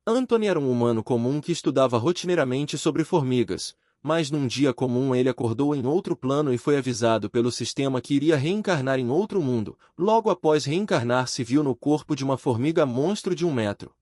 Anthony era um humano comum que estudava rotineiramente sobre formigas, mas num dia comum ele acordou em outro plano e foi avisado pelo sistema que iria reencarnar em outro mundo. Logo após reencarnar, se viu no corpo de uma formiga monstro de 1 metro.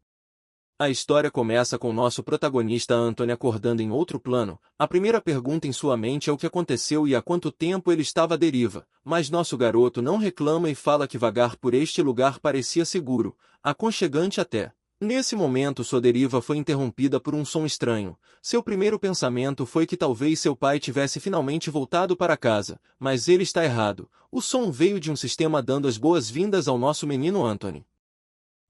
A história começa com nosso protagonista Anthony acordando em outro plano. A primeira pergunta em sua mente é o que aconteceu e há quanto tempo ele estava à deriva, mas nosso garoto não reclama e fala que vagar por este lugar parecia seguro, aconchegante até. Nesse momento sua deriva foi interrompida por um som estranho. Seu primeiro pensamento foi que talvez seu pai tivesse finalmente voltado para casa, mas ele está errado. O som veio de um sistema dando as boas-vindas ao nosso menino Anthony.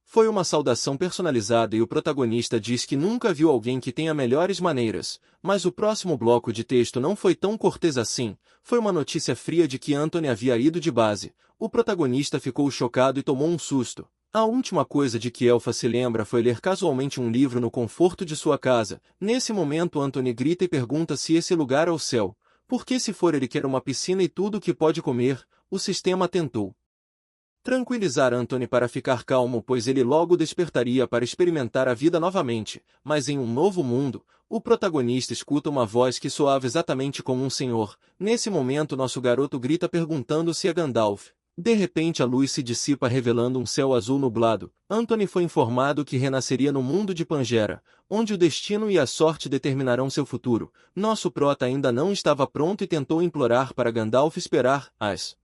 Foi uma saudação personalizada e o protagonista diz que nunca viu alguém que tenha melhores maneiras, mas o próximo bloco de texto não foi tão cortês assim. Foi uma notícia fria de que Anthony havia ido de base. O protagonista ficou chocado e tomou um susto. A última coisa de que Elfa se lembra foi ler casualmente um livro no conforto de sua casa. Nesse momento Anthony grita e pergunta se esse lugar é o céu. Porque se for ele quer uma piscina e tudo o que pode comer. O sistema tentou tranquilizar Anthony para ficar calmo, pois ele logo despertaria para experimentar a vida novamente, mas em um novo mundo, o protagonista escuta uma voz que soava exatamente como um senhor. Nesse momento nosso garoto grita perguntando se é Gandalf. De repente a luz se dissipa revelando um céu azul nublado. Anthony foi informado que renasceria no mundo de Pangera, onde o destino e a sorte determinarão seu futuro. Nosso prota ainda não estava pronto e tentou implorar para Gandalf esperar. As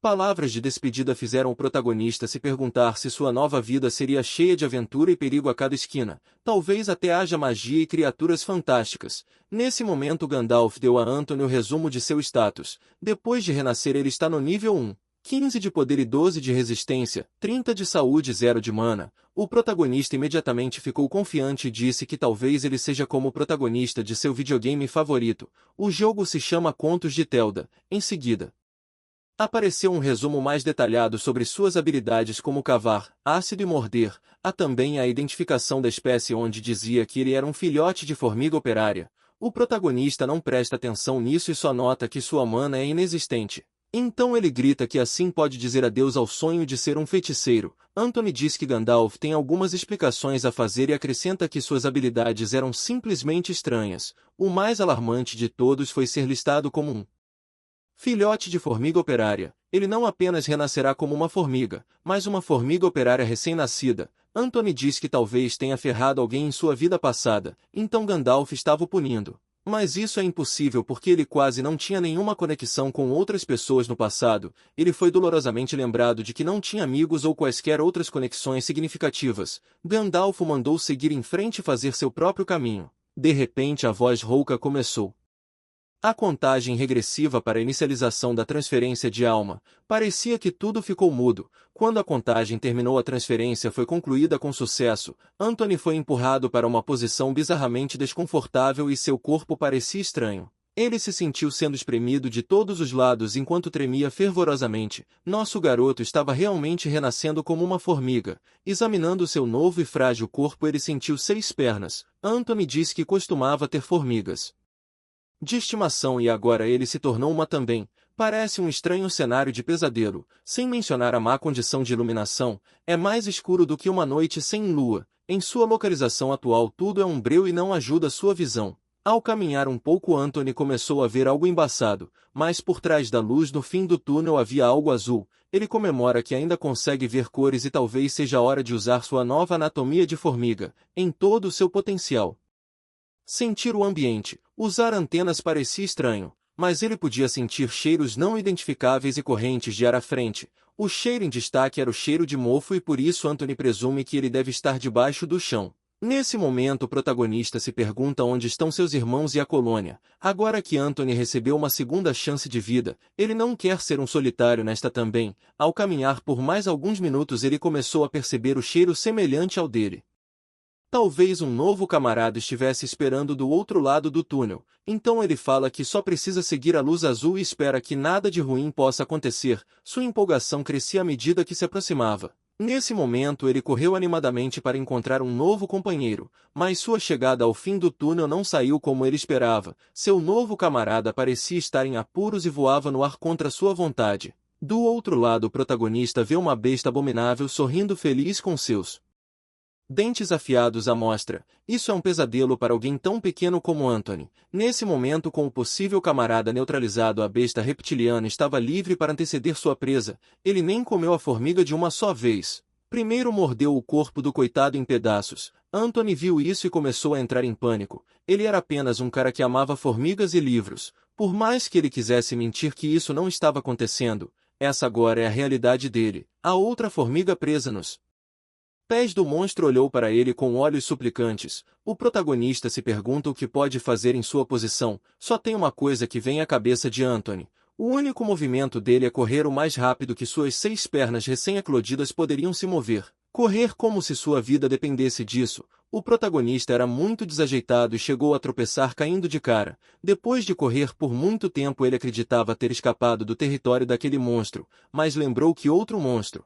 palavras de despedida fizeram o protagonista se perguntar se sua nova vida seria cheia de aventura e perigo a cada esquina. Talvez até haja magia e criaturas fantásticas. Nesse momento Gandalf deu a Anthony o resumo de seu status. Depois de renascer ele está no nível 1. 15 de poder e 12 de resistência, 30 de saúde e 0 de mana. O protagonista imediatamente ficou confiante e disse que talvez ele seja como o protagonista de seu videogame favorito. O jogo se chama Contos de Telda. Em seguida, apareceu um resumo mais detalhado sobre suas habilidades como cavar, ácido e morder. Há também a identificação da espécie onde dizia que ele era um filhote de formiga operária. O protagonista não presta atenção nisso e só nota que sua mana é inexistente. Então ele grita que assim pode dizer adeus ao sonho de ser um feiticeiro. Anthony diz que Gandalf tem algumas explicações a fazer e acrescenta que suas habilidades eram simplesmente estranhas. O mais alarmante de todos foi ser listado como um filhote de formiga operária. Ele não apenas renascerá como uma formiga, mas uma formiga operária recém-nascida. Anthony diz que talvez tenha ferrado alguém em sua vida passada, então Gandalf estava o punindo. Mas isso é impossível porque ele quase não tinha nenhuma conexão com outras pessoas no passado. Ele foi dolorosamente lembrado de que não tinha amigos ou quaisquer outras conexões significativas. Gandalf o mandou seguir em frente e fazer seu próprio caminho. De repente a voz rouca começou. A contagem regressiva para a inicialização da transferência de alma. Parecia que tudo ficou mudo. Quando a contagem terminou, a transferência foi concluída com sucesso. Anthony foi empurrado para uma posição bizarramente desconfortável e seu corpo parecia estranho. Ele se sentiu sendo espremido de todos os lados enquanto tremia fervorosamente. Nosso garoto estava realmente renascendo como uma formiga. Examinando seu novo e frágil corpo, ele sentiu 6 pernas. Anthony disse que costumava ter formigas de estimação e agora ele se tornou uma também. Parece um estranho cenário de pesadelo, sem mencionar a má condição de iluminação. É mais escuro do que uma noite sem lua. Em sua localização atual tudo é um breu e não ajuda sua visão. Ao caminhar um pouco Anthony começou a ver algo embaçado, mas por trás da luz no fim do túnel havia algo azul. Ele comemora que ainda consegue ver cores e talvez seja a hora de usar sua nova anatomia de formiga, em todo o seu potencial. Sentir o ambiente. Usar antenas parecia estranho, mas ele podia sentir cheiros não identificáveis e correntes de ar à frente. O cheiro em destaque era o cheiro de mofo e por isso Anthony presume que ele deve estar debaixo do chão. Nesse momento o protagonista se pergunta onde estão seus irmãos e a colônia. Agora que Anthony recebeu uma segunda chance de vida, ele não quer ser um solitário nesta também. Ao caminhar por mais alguns minutos ele começou a perceber o cheiro semelhante ao dele. Talvez um novo camarada estivesse esperando do outro lado do túnel, então ele fala que só precisa seguir a luz azul e espera que nada de ruim possa acontecer. Sua empolgação crescia à medida que se aproximava. Nesse momento ele correu animadamente para encontrar um novo companheiro, mas sua chegada ao fim do túnel não saiu como ele esperava. Seu novo camarada parecia estar em apuros e voava no ar contra sua vontade. Do outro lado o protagonista vê uma besta abominável sorrindo feliz com seus Dentes afiados à mostra. Isso é um pesadelo para alguém tão pequeno como Anthony. Nesse momento, com o possível camarada neutralizado, a besta reptiliana estava livre para anteceder sua presa. Ele nem comeu a formiga de uma só vez. Primeiro mordeu o corpo do coitado em pedaços. Anthony viu isso e começou a entrar em pânico. Ele era apenas um cara que amava formigas e livros. Por mais que ele quisesse mentir que isso não estava acontecendo, essa agora é a realidade dele. A outra formiga presa nos pés do monstro olhou para ele com olhos suplicantes. O protagonista se pergunta o que pode fazer em sua posição. Só tem uma coisa que vem à cabeça de Anthony. O único movimento dele é correr o mais rápido que suas 6 pernas recém-eclodidas poderiam se mover. Correr como se sua vida dependesse disso. O protagonista era muito desajeitado e chegou a tropeçar caindo de cara. Depois de correr por muito tempo, ele acreditava ter escapado do território daquele monstro, mas lembrou que outro monstro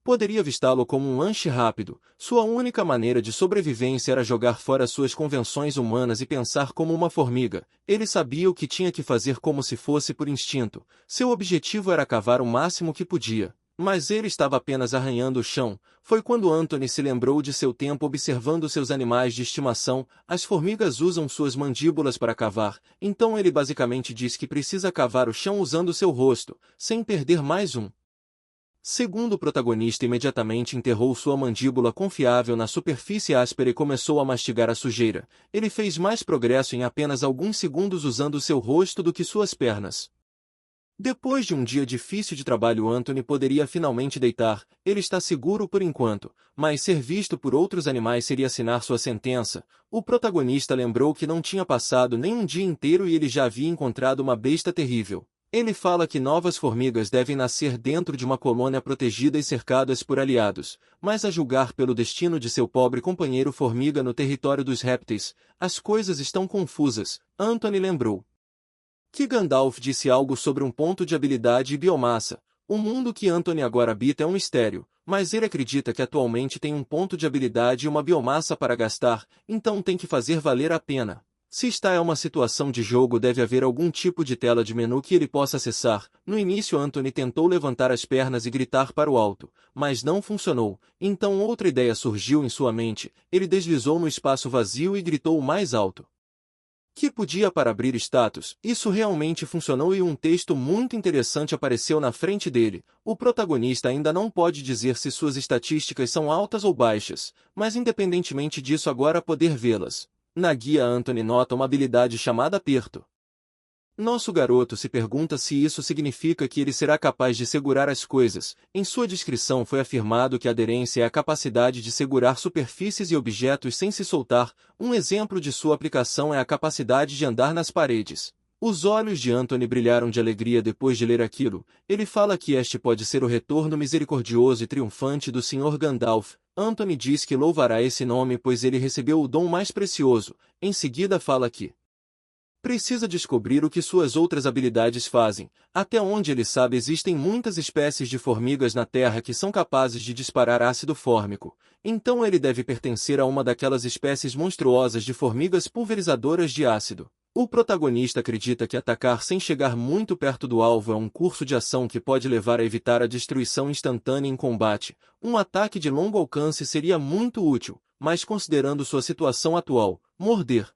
poderia avistá-lo como um lanche rápido. Sua única maneira de sobrevivência era jogar fora suas convenções humanas e pensar como uma formiga. Ele sabia o que tinha que fazer como se fosse por instinto. Seu objetivo era cavar o máximo que podia. Mas ele estava apenas arranhando o chão. Foi quando Anthony se lembrou de seu tempo observando seus animais de estimação. As formigas usam suas mandíbulas para cavar, então ele basicamente diz que precisa cavar o chão usando seu rosto, sem perder mais um segundo. O protagonista imediatamente enterrou sua mandíbula confiável na superfície áspera e começou a mastigar a sujeira. Ele fez mais progresso em apenas alguns segundos usando seu rosto do que suas pernas. Depois de um dia difícil de trabalho, Anthony poderia finalmente deitar. Ele está seguro por enquanto, mas ser visto por outros animais seria assinar sua sentença. O protagonista lembrou que não tinha passado nem um dia inteiro e ele já havia encontrado uma besta terrível. Ele fala que novas formigas devem nascer dentro de uma colônia protegida e cercadas por aliados, mas a julgar pelo destino de seu pobre companheiro formiga no território dos répteis, as coisas estão confusas. Anthony lembrou que Gandalf disse algo sobre um ponto de habilidade e biomassa. O mundo que Anthony agora habita é um mistério, mas ele acredita que atualmente tem um ponto de habilidade e uma biomassa para gastar, então tem que fazer valer a pena. Se está em uma situação de jogo, deve haver algum tipo de tela de menu que ele possa acessar. No início, Anthony tentou levantar as pernas e gritar para o alto, mas não funcionou. Então outra ideia surgiu em sua mente. Ele deslizou no espaço vazio e gritou o mais alto que podia para abrir status. Isso realmente funcionou e um texto muito interessante apareceu na frente dele. O protagonista ainda não pode dizer se suas estatísticas são altas ou baixas, mas independentemente disso agora poder vê-las. Na guia, Anthony nota uma habilidade chamada aperto. Nosso garoto se pergunta se isso significa que ele será capaz de segurar as coisas. Em sua descrição foi afirmado que a aderência é a capacidade de segurar superfícies e objetos sem se soltar. Um exemplo de sua aplicação é a capacidade de andar nas paredes. Os olhos de Anthony brilharam de alegria depois de ler aquilo. Ele fala que este pode ser o retorno misericordioso e triunfante do Sr. Gandalf. Anthony diz que louvará esse nome pois ele recebeu o dom mais precioso. Em seguida fala que precisa descobrir o que suas outras habilidades fazem. Até onde ele sabe, existem muitas espécies de formigas na Terra que são capazes de disparar ácido fórmico. Então ele deve pertencer a uma daquelas espécies monstruosas de formigas pulverizadoras de ácido. O protagonista acredita que atacar sem chegar muito perto do alvo é um curso de ação que pode levar a evitar a destruição instantânea em combate. Um ataque de longo alcance seria muito útil, mas considerando sua situação atual, morder,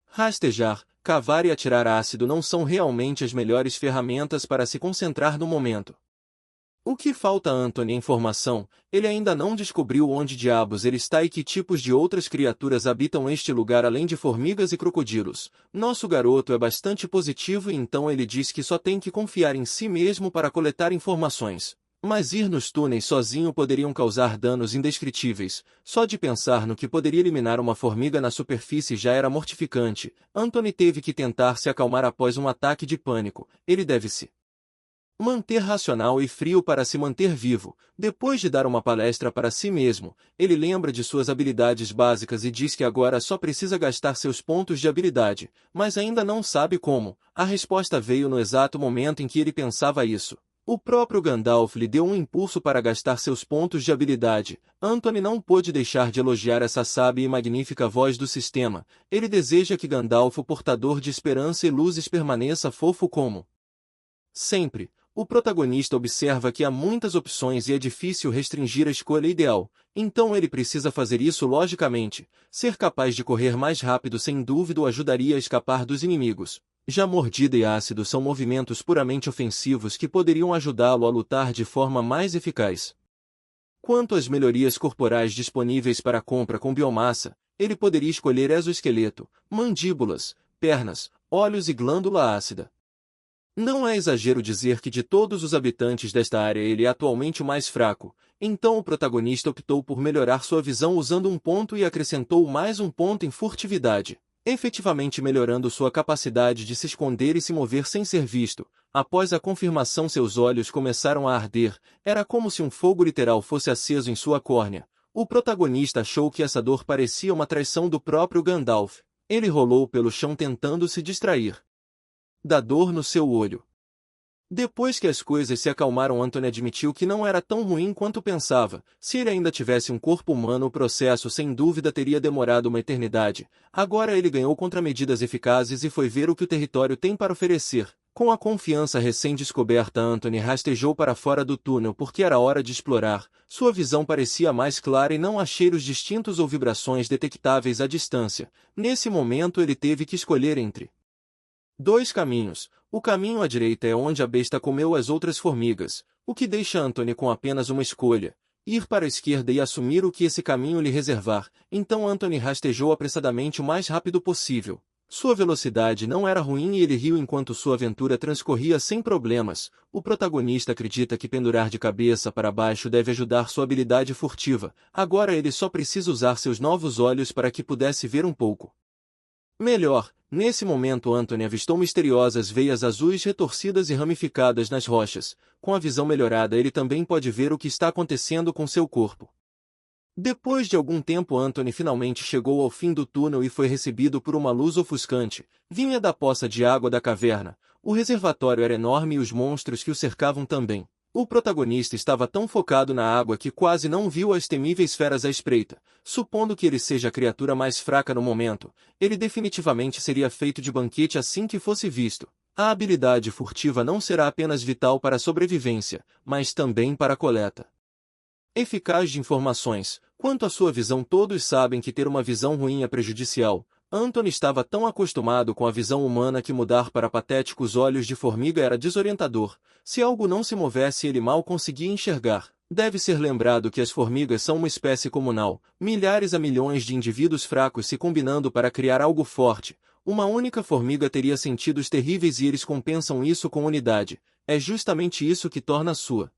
rastejar, cavar e atirar ácido não são realmente as melhores ferramentas para se concentrar no momento. O que falta a Anthony é informação. Ele ainda não descobriu onde diabos ele está e que tipos de outras criaturas habitam este lugar além de formigas e crocodilos. Nosso garoto é bastante positivo e então ele diz que só tem que confiar em si mesmo para coletar informações. Mas ir nos túneis sozinho poderiam causar danos indescritíveis. Só de pensar no que poderia eliminar uma formiga na superfície já era mortificante. Anthony teve que tentar se acalmar após um ataque de pânico. Ele deve se manter racional e frio para se manter vivo. Depois de dar uma palestra para si mesmo, ele lembra de suas habilidades básicas e diz que agora só precisa gastar seus pontos de habilidade, mas ainda não sabe como. A resposta veio no exato momento em que ele pensava isso. O próprio Gandalf lhe deu um impulso para gastar seus pontos de habilidade. Anthony não pôde deixar de elogiar essa sábia e magnífica voz do sistema. Ele deseja que Gandalf, o portador de esperança e luzes, permaneça fofo como sempre. O protagonista observa que há muitas opções e é difícil restringir a escolha ideal, então ele precisa fazer isso logicamente. Ser capaz de correr mais rápido sem dúvida o ajudaria a escapar dos inimigos. Já mordida e ácido são movimentos puramente ofensivos que poderiam ajudá-lo a lutar de forma mais eficaz. Quanto às melhorias corporais disponíveis para compra com biomassa, ele poderia escolher exoesqueleto, mandíbulas, pernas, olhos e glândula ácida. Não é exagero dizer que de todos os habitantes desta área ele é atualmente o mais fraco, então o protagonista optou por melhorar sua visão usando um ponto e acrescentou mais um ponto em furtividade, efetivamente melhorando sua capacidade de se esconder e se mover sem ser visto. Após a confirmação seus olhos começaram a arder, era como se um fogo literal fosse aceso em sua córnea. O protagonista achou que essa dor parecia uma traição do próprio Gandalf. Ele rolou pelo chão tentando se distrair da dor no seu olho. Depois que as coisas se acalmaram, Anthony admitiu que não era tão ruim quanto pensava. Se ele ainda tivesse um corpo humano, o processo sem dúvida teria demorado uma eternidade. Agora ele ganhou contramedidas eficazes e foi ver o que o território tem para oferecer. Com a confiança recém-descoberta, Anthony rastejou para fora do túnel porque era hora de explorar. Sua visão parecia mais clara e não há cheiros distintos ou vibrações detectáveis à distância. Nesse momento ele teve que escolher entre dois caminhos. O caminho à direita é onde a besta comeu as outras formigas, o que deixa Anthony com apenas uma escolha: ir para a esquerda e assumir o que esse caminho lhe reservar. Então Anthony rastejou apressadamente o mais rápido possível. Sua velocidade não era ruim e ele riu enquanto sua aventura transcorria sem problemas. O protagonista acredita que pendurar de cabeça para baixo deve ajudar sua habilidade furtiva. Agora ele só precisa usar seus novos olhos para que pudesse ver um pouco melhor. Nesse momento Anthony avistou misteriosas veias azuis retorcidas e ramificadas nas rochas. Com a visão melhorada ele também pode ver o que está acontecendo com seu corpo. Depois de algum tempo Anthony finalmente chegou ao fim do túnel e foi recebido por uma luz ofuscante. Vinha da poça de água da caverna. O reservatório era enorme e os monstros que o cercavam também. O protagonista estava tão focado na água que quase não viu as temíveis feras à espreita. Supondo que ele seja a criatura mais fraca no momento, ele definitivamente seria feito de banquete assim que fosse visto. A habilidade furtiva não será apenas vital para a sobrevivência, mas também para a coleta eficaz de informações. Quanto à sua visão, todos sabem que ter uma visão ruim é prejudicial. Anthony estava tão acostumado com a visão humana que mudar para patéticos olhos de formiga era desorientador. Se algo não se movesse, ele mal conseguia enxergar. Deve ser lembrado que as formigas são uma espécie comunal, milhares a milhões de indivíduos fracos se combinando para criar algo forte. Uma única formiga teria sentidos terríveis e eles compensam isso com unidade. É justamente isso que torna a sua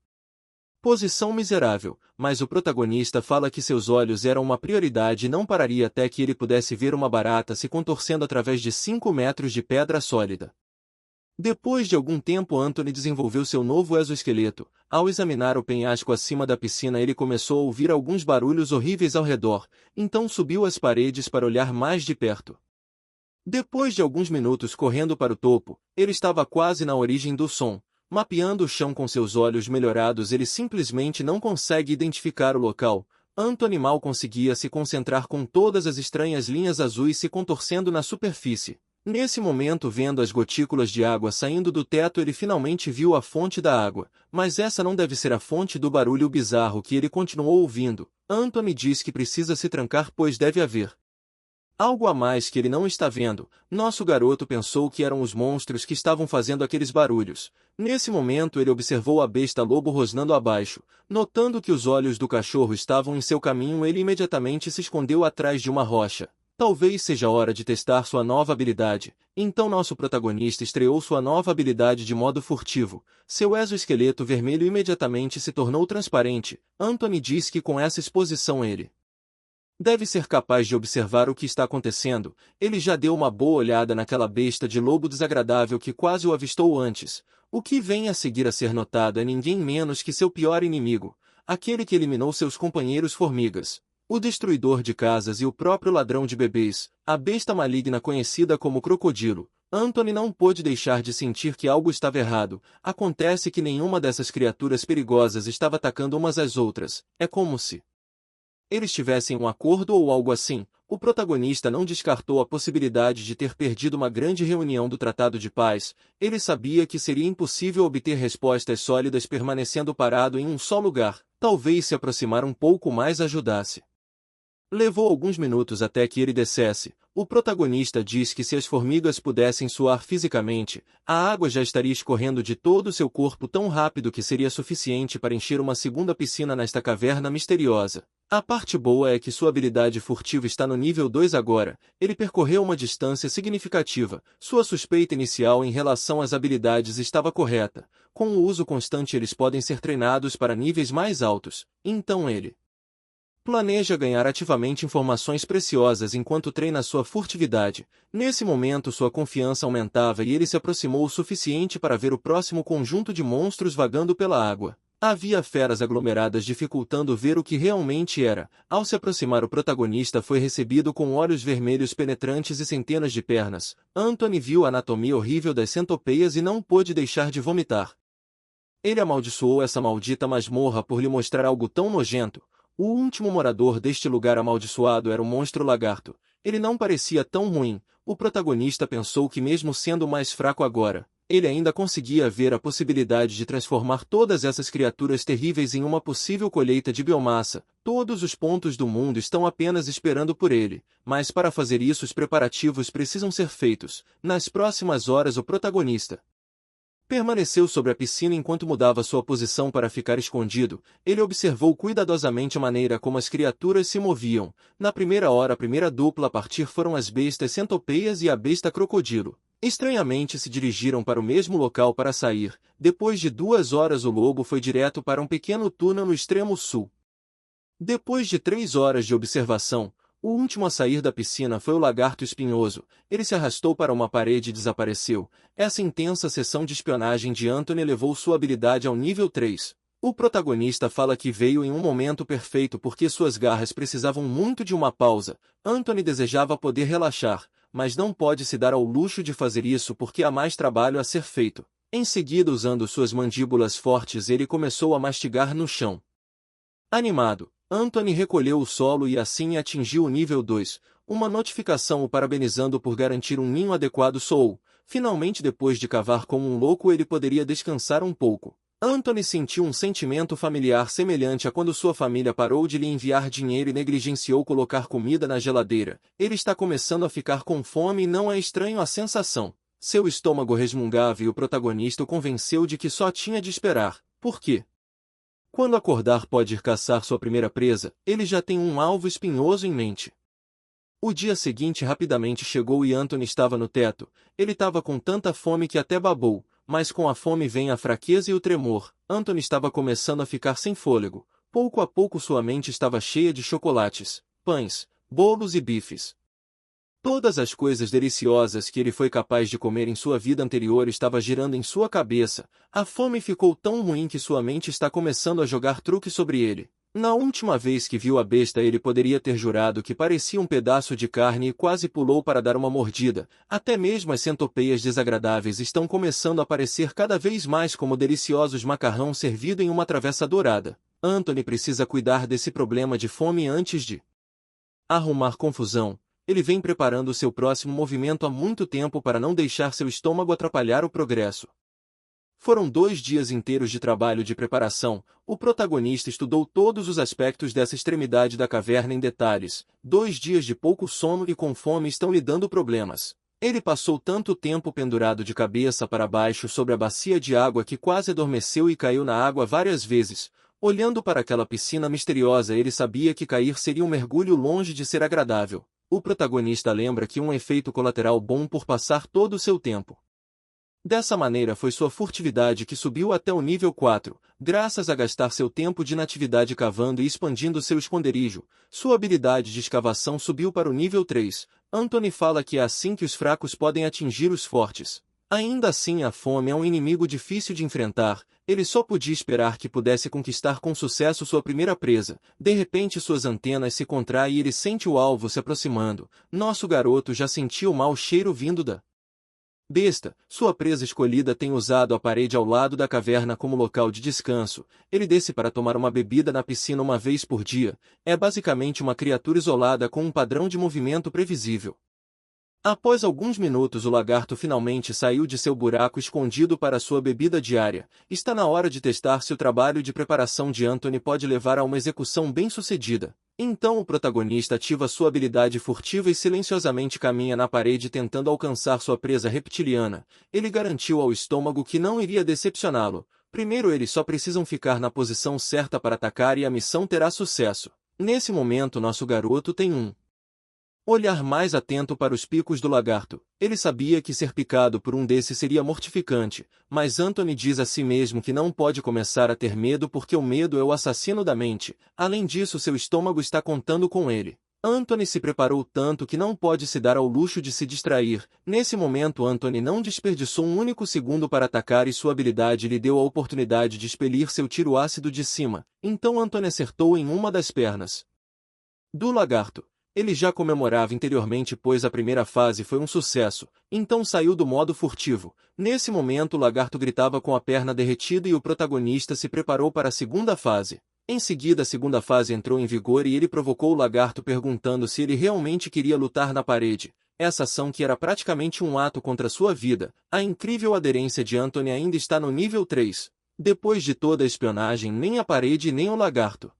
posição miserável, mas o protagonista fala que seus olhos eram uma prioridade e não pararia até que ele pudesse ver uma barata se contorcendo através de 5 metros de pedra sólida. Depois de algum tempo Anthony desenvolveu seu novo exoesqueleto. Ao examinar o penhasco acima da piscina ele começou a ouvir alguns barulhos horríveis ao redor, então subiu as paredes para olhar mais de perto. Depois de alguns minutos correndo para o topo, ele estava quase na origem do som. Mapeando o chão com seus olhos melhorados ele simplesmente não consegue identificar o local. Anthony mal conseguia se concentrar com todas as estranhas linhas azuis se contorcendo na superfície. Nesse momento, vendo as gotículas de água saindo do teto, ele finalmente viu a fonte da água. Mas essa não deve ser a fonte do barulho bizarro que ele continuou ouvindo. Anthony diz que precisa se trancar pois deve haver algo a mais que ele não está vendo. Nosso garoto pensou que eram os monstros que estavam fazendo aqueles barulhos. Nesse momento ele observou a besta lobo rosnando abaixo. Notando que os olhos do cachorro estavam em seu caminho, ele imediatamente se escondeu atrás de uma rocha. Talvez seja hora de testar sua nova habilidade. Então nosso protagonista estreou sua nova habilidade de modo furtivo. Seu exoesqueleto vermelho imediatamente se tornou transparente. Anthony diz que com essa exposição ele deve ser capaz de observar o que está acontecendo. Ele já deu uma boa olhada naquela besta de lobo desagradável que quase o avistou antes. O que vem a seguir a ser notado é ninguém menos que seu pior inimigo, aquele que eliminou seus companheiros formigas, o destruidor de casas e o próprio ladrão de bebês, a besta maligna conhecida como crocodilo. Anthony não pôde deixar de sentir que algo estava errado. Acontece que nenhuma dessas criaturas perigosas estava atacando umas às outras. É como se eles tivessem um acordo ou algo assim. O protagonista não descartou a possibilidade de ter perdido uma grande reunião do Tratado de Paz. Ele sabia que seria impossível obter respostas sólidas permanecendo parado em um só lugar. Talvez se aproximar um pouco mais ajudasse. Levou alguns minutos até que ele descesse. O protagonista diz que se as formigas pudessem suar fisicamente, a água já estaria escorrendo de todo o seu corpo tão rápido que seria suficiente para encher uma segunda piscina nesta caverna misteriosa. A parte boa é que sua habilidade furtiva está no nível 2 agora. Ele percorreu uma distância significativa. Sua suspeita inicial em relação às habilidades estava correta. Com o uso constante eles podem ser treinados para níveis mais altos. Então ele planeja ganhar ativamente informações preciosas enquanto treina sua furtividade. Nesse momento sua confiança aumentava e ele se aproximou o suficiente para ver o próximo conjunto de monstros vagando pela água. Havia feras aglomeradas dificultando ver o que realmente era. Ao se aproximar o protagonista foi recebido com olhos vermelhos penetrantes e centenas de pernas. Anthony viu a anatomia horrível das centopeias e não pôde deixar de vomitar. Ele amaldiçoou essa maldita masmorra por lhe mostrar algo tão nojento. O último morador deste lugar amaldiçoado era o monstro lagarto. Ele não parecia tão ruim. O protagonista pensou que mesmo sendo mais fraco agora, ele ainda conseguia ver a possibilidade de transformar todas essas criaturas terríveis em uma possível colheita de biomassa. Todos os pontos do mundo estão apenas esperando por ele, mas para fazer isso os preparativos precisam ser feitos. Nas próximas horas o protagonista permaneceu sobre a piscina enquanto mudava sua posição para ficar escondido. Ele observou cuidadosamente a maneira como as criaturas se moviam. Na primeira hora a primeira dupla a partir foram as bestas centopeias e a besta crocodilo. Estranhamente se dirigiram para o mesmo local para sair. Depois de 2 horas o lobo foi direto para um pequeno túnel no extremo sul. Depois de 3 horas de observação, o último a sair da piscina foi o lagarto espinhoso. Ele se arrastou para uma parede e desapareceu. Essa intensa sessão de espionagem de Anthony levou sua habilidade ao nível 3. O protagonista fala que veio em um momento perfeito porque suas garras precisavam muito de uma pausa. Anthony desejava poder relaxar, mas não pode se dar ao luxo de fazer isso porque há mais trabalho a ser feito. Em seguida, usando suas mandíbulas fortes, ele começou a mastigar no chão. Animado, Anthony recolheu o solo e assim atingiu o nível 2. Uma notificação o parabenizando por garantir um ninho adequado soou. Finalmente, depois de cavar como um louco, ele poderia descansar um pouco. Anthony sentiu um sentimento familiar semelhante a quando sua família parou de lhe enviar dinheiro e negligenciou colocar comida na geladeira. Ele está começando a ficar com fome e não é estranho a sensação. Seu estômago resmungava e o protagonista o convenceu de que só tinha de esperar. Por quê? Quando acordar pode ir caçar sua primeira presa, ele já tem um alvo espinhoso em mente. O dia seguinte rapidamente chegou e Anthony estava no teto. Ele estava com tanta fome que até babou, mas com a fome vem a fraqueza e o tremor. Anthony estava começando a ficar sem fôlego. Pouco a pouco sua mente estava cheia de chocolates, pães, bolos e bifes. Todas as coisas deliciosas que ele foi capaz de comer em sua vida anterior estavam girando em sua cabeça. A fome ficou tão ruim que sua mente está começando a jogar truques sobre ele. Na última vez que viu a besta ele poderia ter jurado que parecia um pedaço de carne e quase pulou para dar uma mordida. Até mesmo as centopeias desagradáveis estão começando a parecer cada vez mais como deliciosos macarrão servido em uma travessa dourada. Anthony precisa cuidar desse problema de fome antes de arrumar confusão. Ele vem preparando seu próximo movimento há muito tempo para não deixar seu estômago atrapalhar o progresso. Foram 2 dias inteiros de trabalho de preparação. O protagonista estudou todos os aspectos dessa extremidade da caverna em detalhes. 2 dias de pouco sono e com fome estão lhe dando problemas. Ele passou tanto tempo pendurado de cabeça para baixo sobre a bacia de água que quase adormeceu e caiu na água várias vezes. Olhando para aquela piscina misteriosa, ele sabia que cair seria um mergulho longe de ser agradável. O protagonista lembra que um efeito colateral bom por passar todo o seu tempo. Dessa maneira foi sua furtividade que subiu até o nível 4, graças a gastar seu tempo de inatividade cavando e expandindo seu esconderijo. Sua habilidade de escavação subiu para o nível 3. Anthony fala que é assim que os fracos podem atingir os fortes. Ainda assim, a fome é um inimigo difícil de enfrentar. Ele só podia esperar que pudesse conquistar com sucesso sua primeira presa. De repente suas antenas se contraem e ele sente o alvo se aproximando. Nosso garoto já sentia o mau cheiro vindo da Besta, sua presa escolhida tem usado a parede ao lado da caverna como local de descanso. Ele desce para tomar uma bebida na piscina uma vez por dia. É basicamente uma criatura isolada com um padrão de movimento previsível. Após alguns minutos, o lagarto finalmente saiu de seu buraco escondido para sua bebida diária. Está na hora de testar se o trabalho de preparação de Anthony pode levar a uma execução bem-sucedida. Então o protagonista ativa sua habilidade furtiva e silenciosamente caminha na parede tentando alcançar sua presa reptiliana. Ele garantiu ao estômago que não iria decepcioná-lo. Primeiro, eles só precisam ficar na posição certa para atacar e a missão terá sucesso. Nesse momento, nosso garoto tem um olhar mais atento para os picos do lagarto. Ele sabia que ser picado por um desses seria mortificante, mas Anthony diz a si mesmo que não pode começar a ter medo porque o medo é o assassino da mente. Além disso, seu estômago está contando com ele. Anthony se preparou tanto que não pode se dar ao luxo de se distrair. Nesse momento, Anthony não desperdiçou um único segundo para atacar e sua habilidade lhe deu a oportunidade de expelir seu tiro ácido de cima. Então Anthony acertou em uma das pernas do lagarto. Ele já comemorava interiormente pois a primeira fase foi um sucesso, então saiu do modo furtivo. Nesse momento o lagarto gritava com a perna derretida e o protagonista se preparou para a segunda fase. Em seguida a segunda fase entrou em vigor e ele provocou o lagarto perguntando se ele realmente queria lutar na parede. Essa ação que era praticamente um ato contra sua vida. A incrível aderência de Anthony ainda está no nível 3. Depois de toda a espionagem, nem a parede nem o lagarto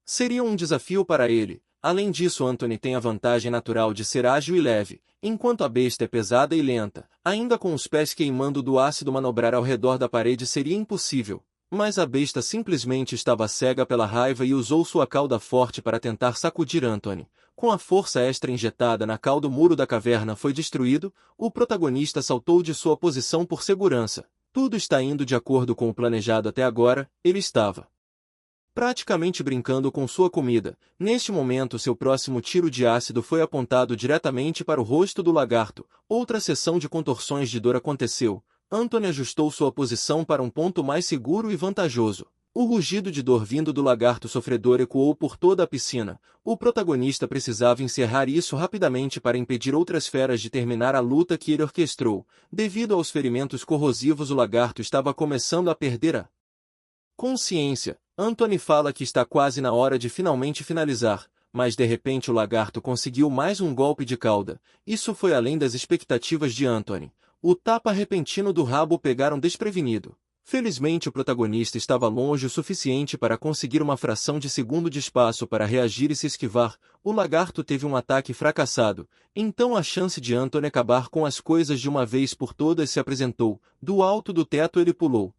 seria um desafio para ele. Além disso, Anthony tem a vantagem natural de ser ágil e leve, enquanto a besta é pesada e lenta. Ainda com os pés queimando do ácido, manobrar ao redor da parede seria impossível. Mas a besta simplesmente estava cega pela raiva e usou sua cauda forte para tentar sacudir Anthony. Com a força extra injetada na cauda, o muro da caverna foi destruído. O protagonista saltou de sua posição por segurança. Tudo está indo de acordo com o planejado até agora. Ele estava praticamente brincando com sua comida. Neste momento, seu próximo tiro de ácido foi apontado diretamente para o rosto do lagarto. Outra sessão de contorções de dor aconteceu. Anthony ajustou sua posição para um ponto mais seguro e vantajoso. O rugido de dor vindo do lagarto sofredor ecoou por toda a piscina. O protagonista precisava encerrar isso rapidamente para impedir outras feras de terminar a luta que ele orquestrou. Devido aos ferimentos corrosivos, o lagarto estava começando a perder a consciência. Anthony fala que está quase na hora de finalmente finalizar, mas de repente o lagarto conseguiu mais um golpe de cauda. Isso foi além das expectativas de Anthony. O tapa repentino do rabo o pegaram desprevenido. Felizmente o protagonista estava longe o suficiente para conseguir uma fração de segundo de espaço para reagir e se esquivar. O lagarto teve um ataque fracassado, então a chance de Anthony acabar com as coisas de uma vez por todas se apresentou. Do alto do teto ele pulou.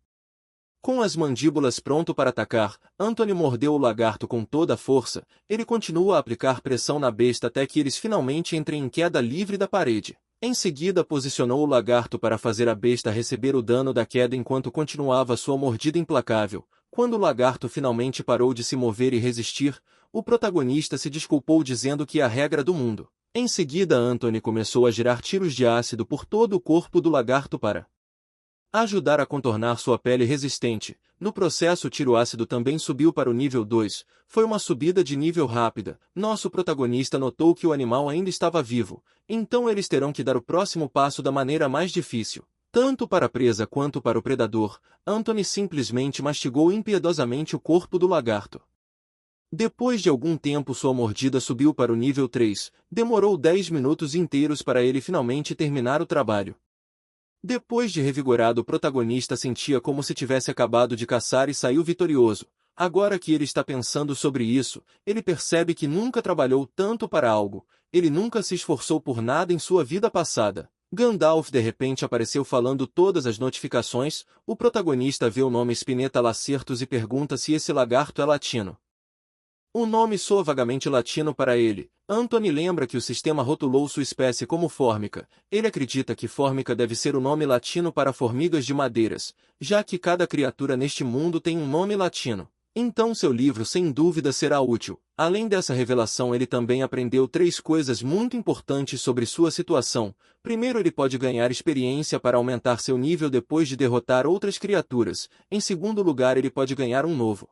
Com as mandíbulas pronto para atacar, Anthony mordeu o lagarto com toda a força. Ele continua a aplicar pressão na besta até que eles finalmente entrem em queda livre da parede. Em seguida posicionou o lagarto para fazer a besta receber o dano da queda enquanto continuava sua mordida implacável. Quando o lagarto finalmente parou de se mover e resistir, o protagonista se desculpou dizendo que é a regra do mundo. Em seguida Anthony começou a girar tiros de ácido por todo o corpo do lagarto para ajudar a contornar sua pele resistente. No processo o tiro ácido também subiu para o nível 2. Foi uma subida de nível rápida. Nosso protagonista notou que o animal ainda estava vivo. Então eles terão que dar o próximo passo da maneira mais difícil. Tanto para a presa quanto para o predador, Anthony simplesmente mastigou impiedosamente o corpo do lagarto. Depois de algum tempo sua mordida subiu para o nível 3. Demorou 10 minutos inteiros para ele finalmente terminar o trabalho. Depois de revigorado, o protagonista sentia como se tivesse acabado de caçar e saiu vitorioso. Agora que ele está pensando sobre isso, ele percebe que nunca trabalhou tanto para algo. Ele nunca se esforçou por nada em sua vida passada. Gandalf de repente apareceu falando todas as notificações. O protagonista vê o nome Spinetta Lacertus e pergunta se esse lagarto é latino. O nome soa vagamente latino para ele. Anthony lembra que o sistema rotulou sua espécie como fórmica. Ele acredita que fórmica deve ser o nome latino para formigas de madeiras, já que cada criatura neste mundo tem um nome latino. Então seu livro sem dúvida será útil. Além dessa revelação, ele também aprendeu 3 coisas muito importantes sobre sua situação. Primeiro, ele pode ganhar experiência para aumentar seu nível depois de derrotar outras criaturas. Em segundo lugar, ele pode ganhar um novo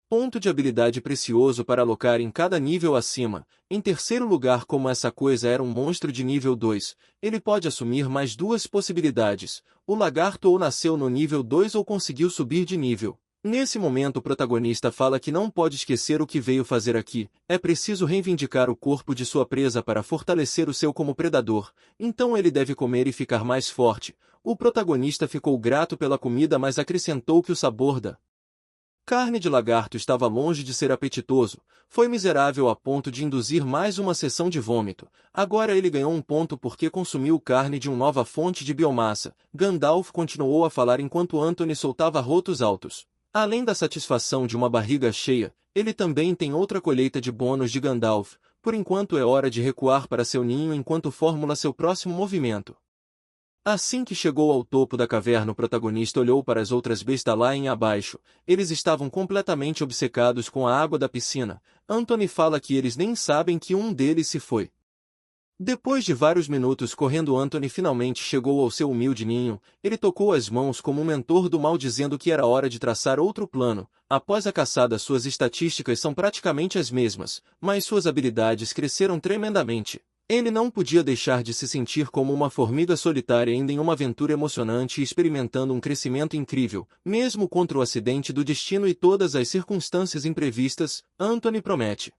Ponto de habilidade precioso para alocar em cada nível acima. Em terceiro lugar, como essa coisa era um monstro de nível 2, ele pode assumir mais duas possibilidades. O lagarto ou nasceu no nível 2 ou conseguiu subir de nível. Nesse momento o protagonista fala que não pode esquecer o que veio fazer aqui, é preciso reivindicar o corpo de sua presa para fortalecer o seu como predador, então ele deve comer e ficar mais forte. O protagonista ficou grato pela comida, mas acrescentou que o sabor da carne de lagarto estava longe de ser apetitoso, foi miserável a ponto de induzir mais uma sessão de vômito. Agora ele ganhou um ponto porque consumiu carne de uma nova fonte de biomassa. Gandalf continuou a falar enquanto Anthony soltava arrotos altos. Além da satisfação de uma barriga cheia, ele também tem outra colheita de bônus de Gandalf. Por enquanto é hora de recuar para seu ninho enquanto formula seu próximo movimento. Assim que chegou ao topo da caverna, o protagonista olhou para as outras bestas lá em abaixo. Eles estavam completamente obcecados com a água da piscina. Anthony fala que eles nem sabem que um deles se foi. Depois de vários minutos correndo, Anthony finalmente chegou ao seu humilde ninho. Ele tocou as mãos como um mentor do mal, dizendo que era hora de traçar outro plano. Após a caçada, suas estatísticas são praticamente as mesmas, mas suas habilidades cresceram tremendamente. Ele não podia deixar de se sentir como uma formiga solitária ainda em uma aventura emocionante e experimentando um crescimento incrível, mesmo contra o acidente do destino e todas as circunstâncias imprevistas. Anthony promete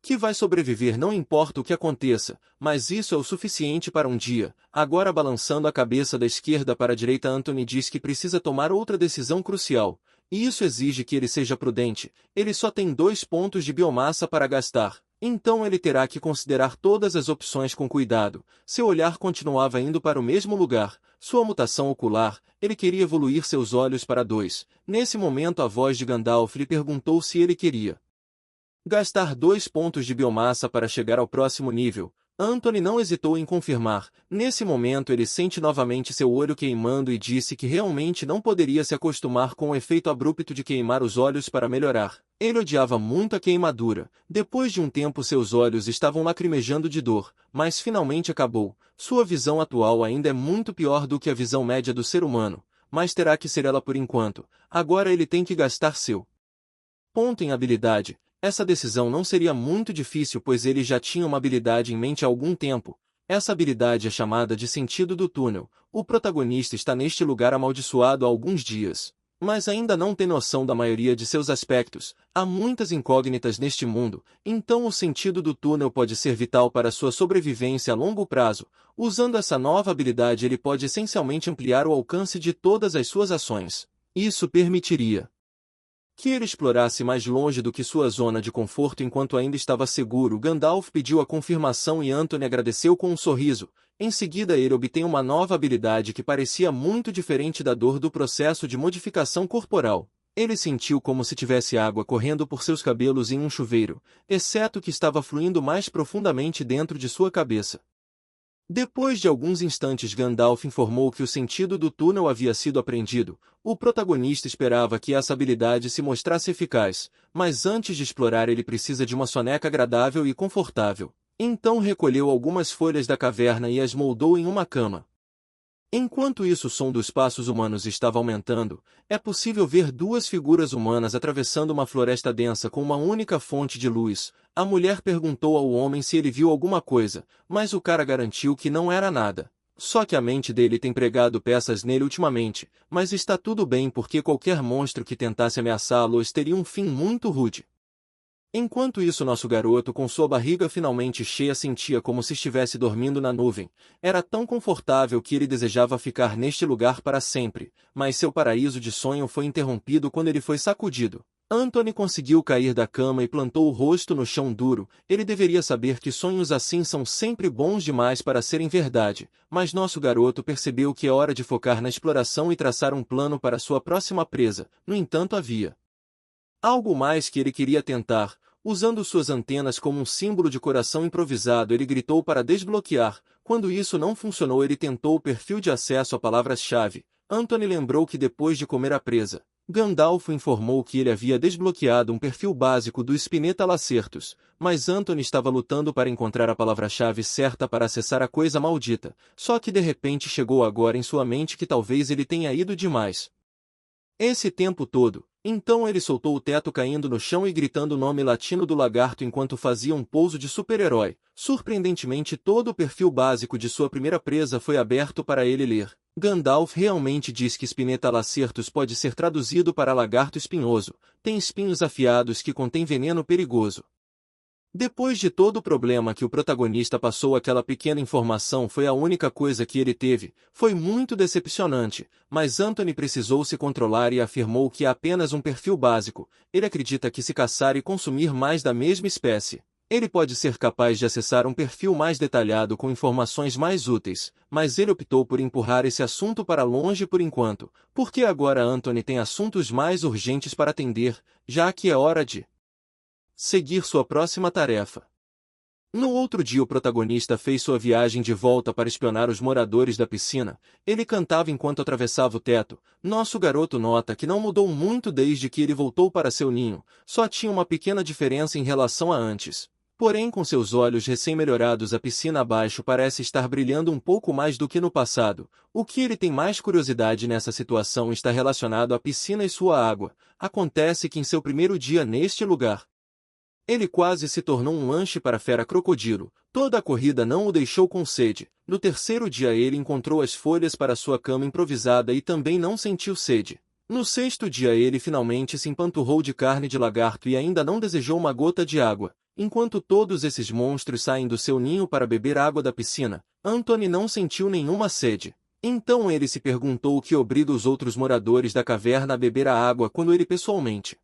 que vai sobreviver não importa o que aconteça, mas isso é o suficiente para um dia. Agora, balançando a cabeça da esquerda para a direita, Anthony diz que precisa tomar outra decisão crucial, e isso exige que ele seja prudente. Ele só tem 2 pontos de biomassa para gastar. Então ele terá que considerar todas as opções com cuidado. Seu olhar continuava indo para o mesmo lugar. Sua mutação ocular, ele queria evoluir seus olhos para 2. Nesse momento a voz de Gandalf lhe perguntou se ele queria gastar 2 pontos de biomassa para chegar ao próximo nível. Anthony não hesitou em confirmar. Nesse momento ele sente novamente seu olho queimando e disse que realmente não poderia se acostumar com o efeito abrupto de queimar os olhos para melhorar. Ele odiava muito a queimadura. Depois de um tempo seus olhos estavam lacrimejando de dor, mas finalmente acabou. Sua visão atual ainda é muito pior do que a visão média do ser humano, mas terá que ser ela por enquanto. Agora ele tem que gastar seu ponto em habilidade. Essa decisão não seria muito difícil, pois ele já tinha uma habilidade em mente há algum tempo. Essa habilidade é chamada de Sentido do Túnel. O protagonista está neste lugar amaldiçoado há alguns dias, mas ainda não tem noção da maioria de seus aspectos. Há muitas incógnitas neste mundo, então o sentido do túnel pode ser vital para sua sobrevivência a longo prazo. Usando essa nova habilidade, ele pode essencialmente ampliar o alcance de todas as suas ações. Isso permitiria que ele explorasse mais longe do que sua zona de conforto enquanto ainda estava seguro. Gandalf pediu a confirmação e Anthony agradeceu com um sorriso. Em seguida ele obtém uma nova habilidade que parecia muito diferente da dor do processo de modificação corporal. Ele sentiu como se tivesse água correndo por seus cabelos em um chuveiro, exceto que estava fluindo mais profundamente dentro de sua cabeça. Depois de alguns instantes, Gandalf informou que o sentido do túnel havia sido aprendido. O protagonista esperava que essa habilidade se mostrasse eficaz, mas antes de explorar ele precisa de uma soneca agradável e confortável. Então recolheu algumas folhas da caverna e as moldou em uma cama. Enquanto isso, o som dos passos humanos estava aumentando. É possível ver 2 figuras humanas atravessando uma floresta densa com uma única fonte de luz. A mulher perguntou ao homem se ele viu alguma coisa, mas o cara garantiu que não era nada. Só que a mente dele tem pregado peças nele ultimamente, mas está tudo bem porque qualquer monstro que tentasse ameaçá-lo teria um fim muito rude. Enquanto isso, nosso garoto, com sua barriga finalmente cheia, sentia como se estivesse dormindo na nuvem. Era tão confortável que ele desejava ficar neste lugar para sempre, mas seu paraíso de sonho foi interrompido quando ele foi sacudido. Anthony conseguiu cair da cama e plantou o rosto no chão duro. Ele deveria saber que sonhos assim são sempre bons demais para serem verdade, mas nosso garoto percebeu que é hora de focar na exploração e traçar um plano para sua próxima presa. No entanto, havia algo mais que ele queria tentar. Usando suas antenas como um símbolo de coração improvisado, ele gritou para desbloquear. Quando isso não funcionou, ele tentou o perfil de acesso a palavras-chave. Anthony lembrou que depois de comer a presa, Gandalf informou que ele havia desbloqueado um perfil básico do Spinetta Lacertus, mas Anthony estava lutando para encontrar a palavra-chave certa para acessar a coisa maldita. Só que de repente chegou agora em sua mente que talvez ele tenha ido demais. Esse tempo todo, Então ele soltou o teto caindo no chão e gritando o nome latino do lagarto enquanto fazia um pouso de super-herói. Surpreendentemente, todo o perfil básico de sua primeira presa foi aberto para ele ler. Gandalf realmente diz que Spinetta lacertus pode ser traduzido para lagarto espinhoso. Tem espinhos afiados que contém veneno perigoso. Depois de todo o problema que o protagonista passou, aquela pequena informação foi a única coisa que ele teve. Foi muito decepcionante, mas Anthony precisou se controlar e afirmou que é apenas um perfil básico. Ele acredita que se caçar e consumir mais da mesma espécie, ele pode ser capaz de acessar um perfil mais detalhado com informações mais úteis, mas ele optou por empurrar esse assunto para longe por enquanto, porque agora Anthony tem assuntos mais urgentes para atender, já que é hora de seguir sua próxima tarefa. No outro dia o protagonista fez sua viagem de volta para espionar os moradores da piscina. Ele cantava enquanto atravessava o teto. Nosso garoto nota que não mudou muito desde que ele voltou para seu ninho, só tinha uma pequena diferença em relação a antes. Porém, com seus olhos recém-melhorados, a piscina abaixo parece estar brilhando um pouco mais do que no passado. O que ele tem mais curiosidade nessa situação está relacionado à piscina e sua água. Acontece que em seu primeiro dia neste lugar, ele quase se tornou um lanche para a fera crocodilo. Toda a corrida não o deixou com sede. No terceiro dia ele encontrou as folhas para sua cama improvisada e também não sentiu sede. No sexto dia ele finalmente se empanturrou de carne de lagarto e ainda não desejou uma gota de água. Enquanto todos esses monstros saem do seu ninho para beber água da piscina, Anthony não sentiu nenhuma sede. Então ele se perguntou o que obriga os outros moradores da caverna a beber a água quando ele pessoalmente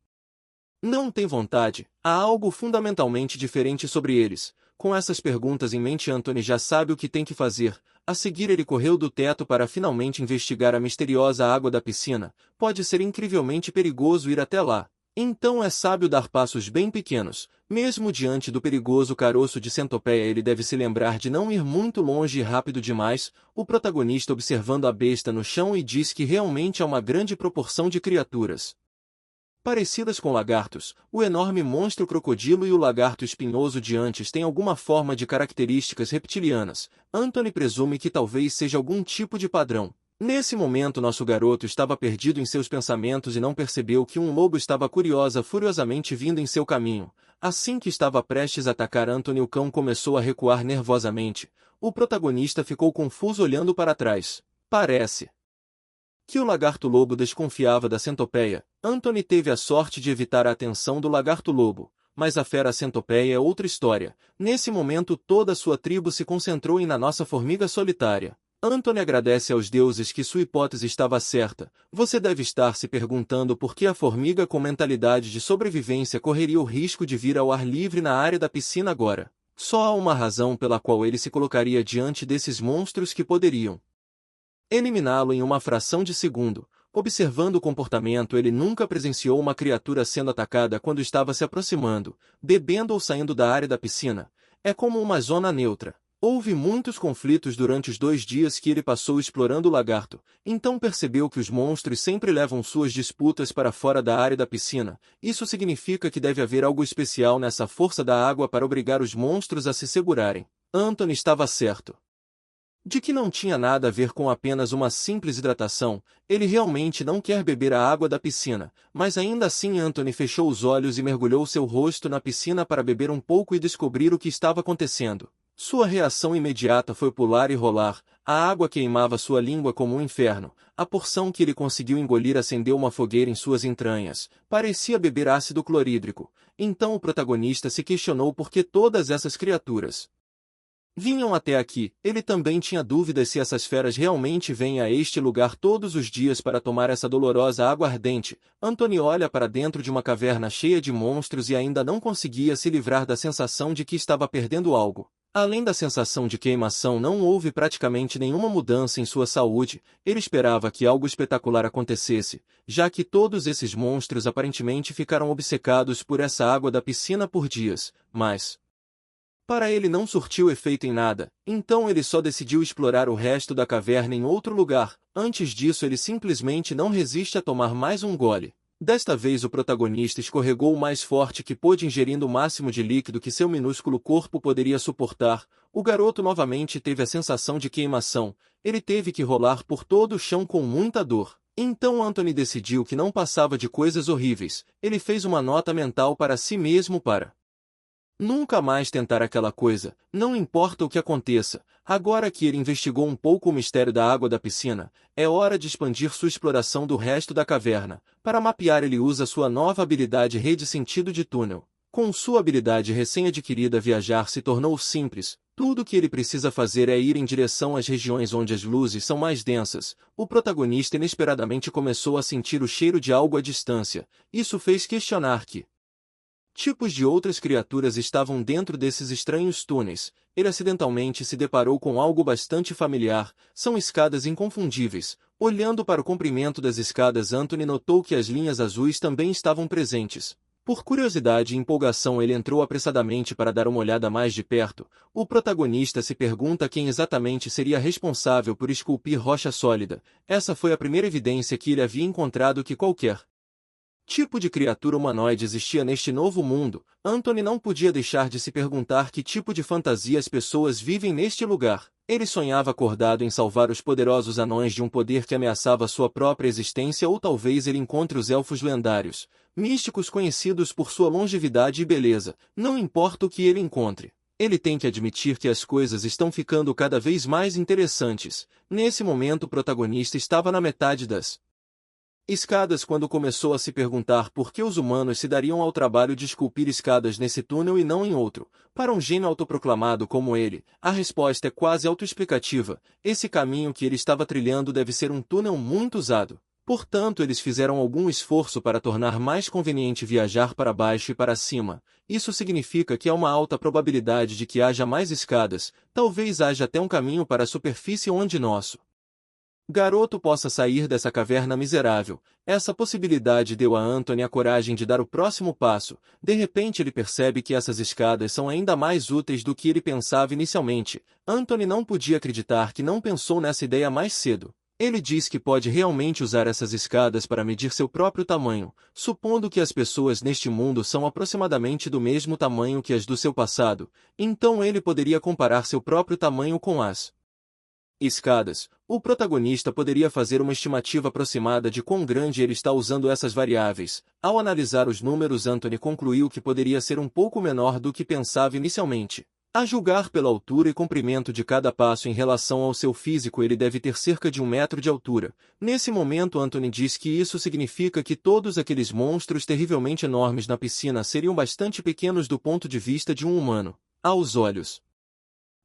não tem vontade. Há algo fundamentalmente diferente sobre eles. Com essas perguntas em mente, Anthony já sabe o que tem que fazer. A seguir ele correu do teto para finalmente investigar a misteriosa água da piscina. Pode ser incrivelmente perigoso ir até lá. Então é sábio dar passos bem pequenos. Mesmo diante do perigoso caroço de centopeia, ele deve se lembrar de não ir muito longe e rápido demais. O protagonista observando a besta no chão e diz que realmente há uma grande proporção de criaturas parecidas com lagartos. O enorme monstro crocodilo e o lagarto espinhoso de antes têm alguma forma de características reptilianas. Anthony presume que talvez seja algum tipo de padrão. Nesse momento nosso garoto estava perdido em seus pensamentos e não percebeu que um lobo estava furiosamente vindo em seu caminho. Assim que estava prestes a atacar Anthony, o cão começou a recuar nervosamente. O protagonista ficou confuso olhando para trás. Parece que o lagarto-lobo desconfiava da centopeia. Anthony teve a sorte de evitar a atenção do lagarto-lobo, mas a fera centopeia é outra história. Nesse momento toda sua tribo se concentrou em na nossa formiga solitária. Anthony agradece aos deuses que sua hipótese estava certa. Você deve estar se perguntando por que a formiga com mentalidade de sobrevivência correria o risco de vir ao ar livre na área da piscina agora. Só há uma razão pela qual ele se colocaria diante desses monstros que poderiam eliminá-lo em uma fração de segundo. Observando o comportamento, ele nunca presenciou uma criatura sendo atacada quando estava se aproximando, bebendo ou saindo da área da piscina. É como uma zona neutra. Houve muitos conflitos durante os 2 dias que ele passou explorando o lagarto, então percebeu que os monstros sempre levam suas disputas para fora da área da piscina. Isso significa que deve haver algo especial nessa força da água para obrigar os monstros a se segurarem. Anthony estava certo de que não tinha nada a ver com apenas uma simples hidratação. Ele realmente não quer beber a água da piscina, mas ainda assim Anthony fechou os olhos e mergulhou seu rosto na piscina para beber um pouco e descobrir o que estava acontecendo. Sua reação imediata foi pular e rolar. A água queimava sua língua como um inferno. A porção que ele conseguiu engolir acendeu uma fogueira em suas entranhas. Parecia beber ácido clorídrico. Então o protagonista se questionou por que todas essas criaturas vinham até aqui. Ele também tinha dúvidas se essas feras realmente vêm a este lugar todos os dias para tomar essa dolorosa água ardente. Anthony olha para dentro de uma caverna cheia de monstros e ainda não conseguia se livrar da sensação de que estava perdendo algo. Além da sensação de queimação, não houve praticamente nenhuma mudança em sua saúde. Ele esperava que algo espetacular acontecesse, já que todos esses monstros aparentemente ficaram obcecados por essa água da piscina por dias, mas para ele não surtiu efeito em nada, então ele só decidiu explorar o resto da caverna em outro lugar. Antes disso ele simplesmente não resiste a tomar mais um gole. Desta vez o protagonista escorregou o mais forte que pôde, ingerindo o máximo de líquido que seu minúsculo corpo poderia suportar. O garoto novamente teve a sensação de queimação. Ele teve que rolar por todo o chão com muita dor. Então Anthony decidiu que não passava de coisas horríveis. Ele fez uma nota mental para si mesmo para nunca mais tentar aquela coisa, não importa o que aconteça. Agora que ele investigou um pouco o mistério da água da piscina, é hora de expandir sua exploração do resto da caverna. Para mapear, ele usa sua nova habilidade Rede Sentido de Túnel. Com sua habilidade recém-adquirida, viajar se tornou simples. Tudo o que ele precisa fazer é ir em direção às regiões onde as luzes são mais densas. O protagonista inesperadamente começou a sentir o cheiro de algo à distância. Isso fez questionar que tipos de outras criaturas estavam dentro desses estranhos túneis. Ele acidentalmente se deparou com algo bastante familiar. São escadas inconfundíveis. Olhando para o comprimento das escadas, Anthony notou que as linhas azuis também estavam presentes. Por curiosidade e empolgação, ele entrou apressadamente para dar uma olhada mais de perto. O protagonista se pergunta quem exatamente seria responsável por esculpir rocha sólida. Essa foi a primeira evidência que ele havia encontrado que qualquer tipo de criatura humanoide existia neste novo mundo. Anthony não podia deixar de se perguntar que tipo de fantasia as pessoas vivem neste lugar. Ele sonhava acordado em salvar os poderosos anões de um poder que ameaçava sua própria existência, ou talvez ele encontre os elfos lendários, místicos conhecidos por sua longevidade e beleza. Não importa o que ele encontre, ele tem que admitir que as coisas estão ficando cada vez mais interessantes. Nesse momento, o protagonista estava na metade das escadas quando começou a se perguntar por que os humanos se dariam ao trabalho de esculpir escadas nesse túnel e não em outro. Para um gênio autoproclamado como ele, a resposta é quase autoexplicativa. Esse caminho que ele estava trilhando deve ser um túnel muito usado. Portanto, eles fizeram algum esforço para tornar mais conveniente viajar para baixo e para cima. Isso significa que há uma alta probabilidade de que haja mais escadas. Talvez haja até um caminho para a superfície onde nosso garoto possa sair dessa caverna miserável. Essa possibilidade deu a Anthony a coragem de dar o próximo passo. De repente ele percebe que essas escadas são ainda mais úteis do que ele pensava inicialmente. Anthony não podia acreditar que não pensou nessa ideia mais cedo. Ele diz que pode realmente usar essas escadas para medir seu próprio tamanho, supondo que as pessoas neste mundo são aproximadamente do mesmo tamanho que as do seu passado. Então ele poderia comparar seu próprio tamanho com as escadas. O protagonista poderia fazer uma estimativa aproximada de quão grande ele está usando essas variáveis. Ao analisar os números, Anthony concluiu que poderia ser um pouco menor do que pensava inicialmente. A julgar pela altura e comprimento de cada passo em relação ao seu físico, ele deve ter cerca de 1 metro de altura. Nesse momento, Anthony diz que isso significa que todos aqueles monstros terrivelmente enormes na piscina seriam bastante pequenos do ponto de vista de um humano. Aos olhos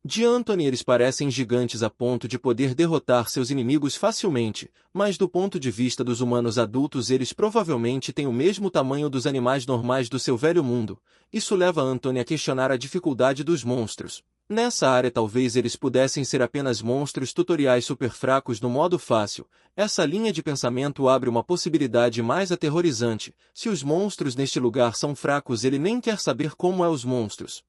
de Anthony, eles parecem gigantes a ponto de poder derrotar seus inimigos facilmente, mas do ponto de vista dos humanos adultos, eles provavelmente têm o mesmo tamanho dos animais normais do seu velho mundo. Isso leva Anthony a questionar a dificuldade dos monstros. Nessa área, talvez eles pudessem ser apenas monstros tutoriais super fracos no modo fácil. Essa linha de pensamento abre uma possibilidade mais aterrorizante. Se os monstros neste lugar são fracos, ele nem quer saber como os monstros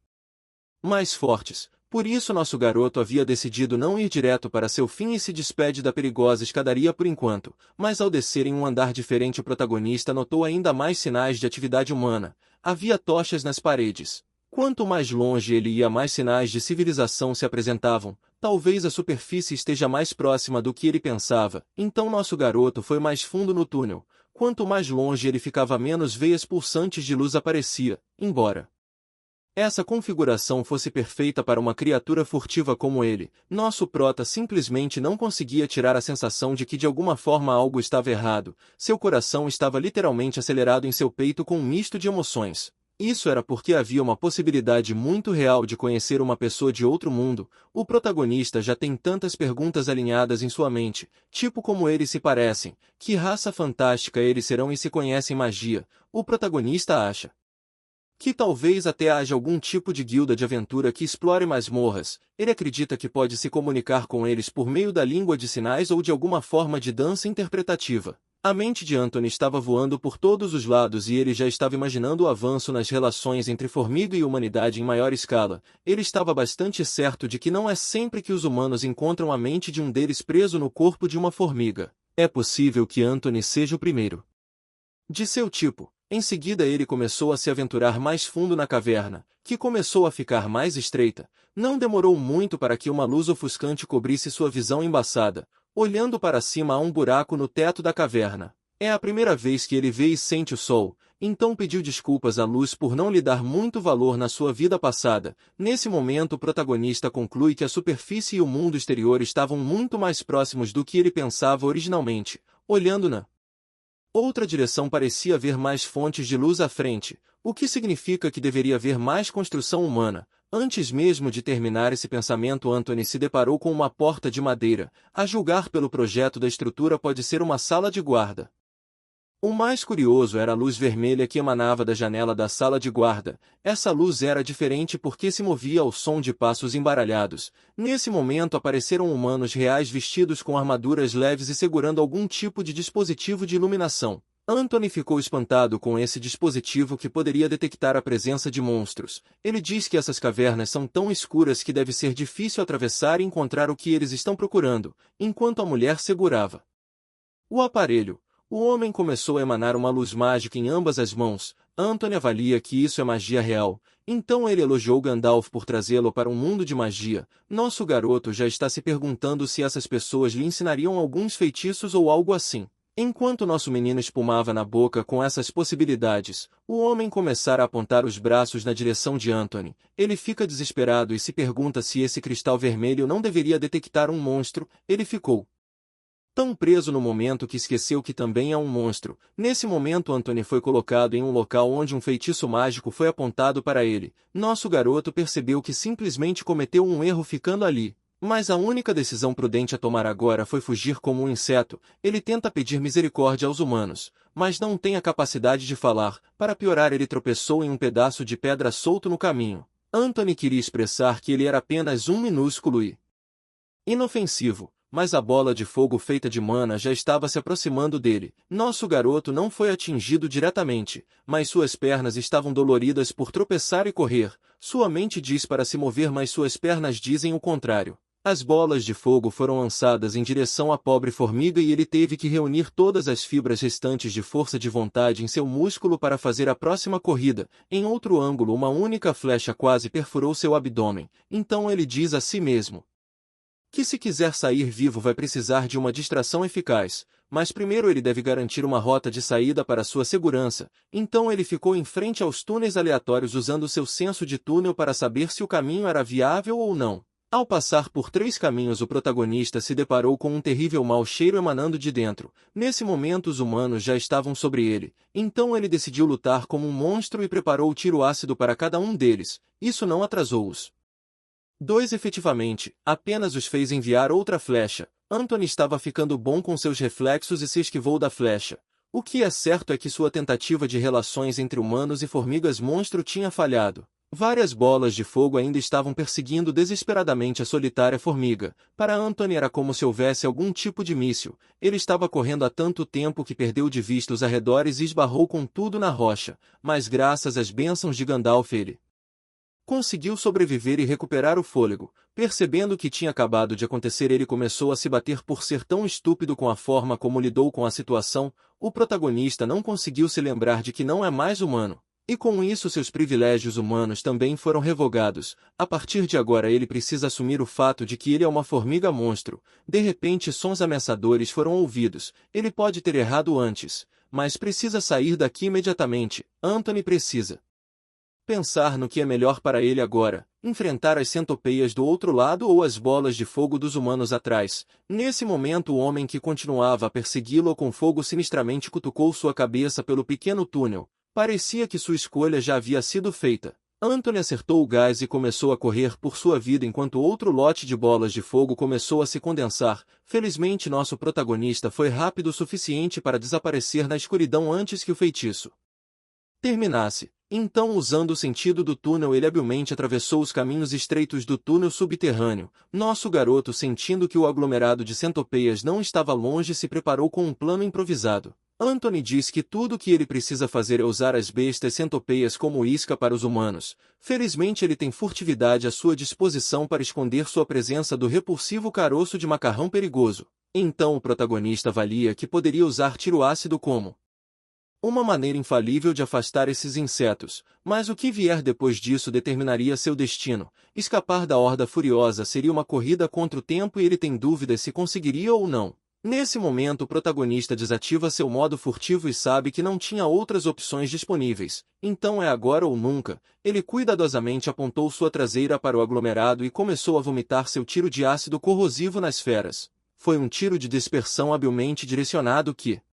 mais fortes. Por isso nosso garoto havia decidido não ir direto para seu fim e se despede da perigosa escadaria por enquanto, mas ao descer em um andar diferente, o protagonista notou ainda mais sinais de atividade humana. Havia tochas nas paredes. Quanto mais longe ele ia, mais sinais de civilização se apresentavam. Talvez a superfície esteja mais próxima do que ele pensava. Então nosso garoto foi mais fundo no túnel. Quanto mais longe ele ficava, menos veias pulsantes de luz aparecia, embora essa configuração fosse perfeita para uma criatura furtiva como ele. Nosso prota simplesmente não conseguia tirar a sensação de que de alguma forma algo estava errado. Seu coração estava literalmente acelerado em seu peito com um misto de emoções. Isso era porque havia uma possibilidade muito real de conhecer uma pessoa de outro mundo. O protagonista já tem tantas perguntas alinhadas em sua mente, tipo como eles se parecem, que raça fantástica eles serão e se conhecem magia. O protagonista acha que talvez até haja algum tipo de guilda de aventura que explore masmorras. Ele acredita que pode se comunicar com eles por meio da língua de sinais ou de alguma forma de dança interpretativa. A mente de Anthony estava voando por todos os lados e ele já estava imaginando o avanço nas relações entre formiga e humanidade em maior escala. Ele estava bastante certo de que não é sempre que os humanos encontram a mente de um deles preso no corpo de uma formiga. É possível que Anthony seja o primeiro de seu tipo. Em seguida ele começou a se aventurar mais fundo na caverna, que começou a ficar mais estreita. Não demorou muito para que uma luz ofuscante cobrisse sua visão embaçada. Olhando para cima há um buraco no teto da caverna. É a primeira vez que ele vê e sente o sol, então pediu desculpas à luz por não lhe dar muito valor na sua vida passada. Nesse momento o protagonista conclui que a superfície e o mundo exterior estavam muito mais próximos do que ele pensava originalmente. Olhando na outra direção parecia haver mais fontes de luz à frente, o que significa que deveria haver mais construção humana. Antes mesmo de terminar esse pensamento, Anthony se deparou com uma porta de madeira. A julgar pelo projeto da estrutura, pode ser uma sala de guarda. O mais curioso era a luz vermelha que emanava da janela da sala de guarda. Essa luz era diferente porque se movia ao som de passos embaralhados. Nesse momento apareceram humanos reais vestidos com armaduras leves e segurando algum tipo de dispositivo de iluminação. Anthony ficou espantado com esse dispositivo que poderia detectar a presença de monstros. Ele diz que essas cavernas são tão escuras que deve ser difícil atravessar e encontrar o que eles estão procurando, enquanto a mulher segurava o aparelho. O homem começou a emanar uma luz mágica em ambas as mãos. Anthony avalia que isso é magia real. Então ele elogiou Gandalf por trazê-lo para um mundo de magia. Nosso garoto já está se perguntando se essas pessoas lhe ensinariam alguns feitiços ou algo assim. Enquanto nosso menino espumava na boca com essas possibilidades, o homem começara a apontar os braços na direção de Anthony. Ele fica desesperado e se pergunta se esse cristal vermelho não deveria detectar um monstro. Ele ficou tão preso no momento que esqueceu que também é um monstro. Nesse momento Anthony foi colocado em um local onde um feitiço mágico foi apontado para ele. Nosso garoto percebeu que simplesmente cometeu um erro ficando ali. Mas a única decisão prudente a tomar agora foi fugir como um inseto. Ele tenta pedir misericórdia aos humanos, mas não tem a capacidade de falar. Para piorar, ele tropeçou em um pedaço de pedra solto no caminho. Anthony queria expressar que ele era apenas um minúsculo e inofensivo, mas a bola de fogo feita de mana já estava se aproximando dele. Nosso garoto não foi atingido diretamente, mas suas pernas estavam doloridas por tropeçar e correr. Sua mente diz para se mover, mas suas pernas dizem o contrário. As bolas de fogo foram lançadas em direção à pobre formiga e ele teve que reunir todas as fibras restantes de força de vontade em seu músculo para fazer a próxima corrida. Em outro ângulo, uma única flecha quase perfurou seu abdômen. Então ele diz a si mesmo que se quiser sair vivo vai precisar de uma distração eficaz, mas primeiro ele deve garantir uma rota de saída para sua segurança. Então ele ficou em frente aos túneis aleatórios usando seu senso de túnel para saber se o caminho era viável ou não. Ao passar por 3 caminhos, o protagonista se deparou com um terrível mau cheiro emanando de dentro. Nesse momento os humanos já estavam sobre ele, então ele decidiu lutar como um monstro e preparou o tiro ácido para cada um deles. Isso não atrasou-os 2 efetivamente, apenas os fez enviar outra flecha. Anthony estava ficando bom com seus reflexos e se esquivou da flecha. O que é certo é que sua tentativa de relações entre humanos e formigas monstro tinha falhado. Várias bolas de fogo ainda estavam perseguindo desesperadamente a solitária formiga. Para Anthony era como se houvesse algum tipo de míssil. Ele estava correndo há tanto tempo que perdeu de vista os arredores e esbarrou com tudo na rocha. Mas graças às bênçãos de Gandalf ele conseguiu sobreviver e recuperar o fôlego. Percebendo o que tinha acabado de acontecer, ele começou a se bater por ser tão estúpido com a forma como lidou com a situação. O protagonista não conseguiu se lembrar de que não é mais humano. E com isso seus privilégios humanos também foram revogados. A partir de agora ele precisa assumir o fato de que ele é uma formiga monstro. De repente sons ameaçadores foram ouvidos. Ele pode ter errado antes, mas precisa sair daqui imediatamente. Anthony precisa pensar no que é melhor para ele agora, enfrentar as centopeias do outro lado ou as bolas de fogo dos humanos atrás. Nesse momento o homem que continuava a persegui-lo com fogo sinistramente cutucou sua cabeça pelo pequeno túnel. Parecia que sua escolha já havia sido feita. Anthony acertou o gás e começou a correr por sua vida enquanto outro lote de bolas de fogo começou a se condensar. Felizmente nosso protagonista foi rápido o suficiente para desaparecer na escuridão antes que o feitiço terminasse. Então, usando o sentido do túnel, ele habilmente atravessou os caminhos estreitos do túnel subterrâneo. Nosso garoto, sentindo que o aglomerado de centopeias não estava longe, se preparou com um plano improvisado. Anthony diz que tudo o que ele precisa fazer é usar as bestas centopeias como isca para os humanos. Felizmente ele tem furtividade à sua disposição para esconder sua presença do repulsivo caroço de macarrão perigoso. Então o protagonista avalia que poderia usar tiro ácido como Uma maneira infalível de afastar esses insetos, mas o que vier depois disso determinaria seu destino. Escapar da horda furiosa seria uma corrida contra o tempo e ele tem dúvidas se conseguiria ou não. Nesse momento o protagonista desativa seu modo furtivo e sabe que não tinha outras opções disponíveis. Então é agora ou nunca. Ele cuidadosamente apontou sua traseira para o aglomerado e começou a vomitar seu tiro de ácido corrosivo nas feras. Foi um tiro de dispersão habilmente direcionado que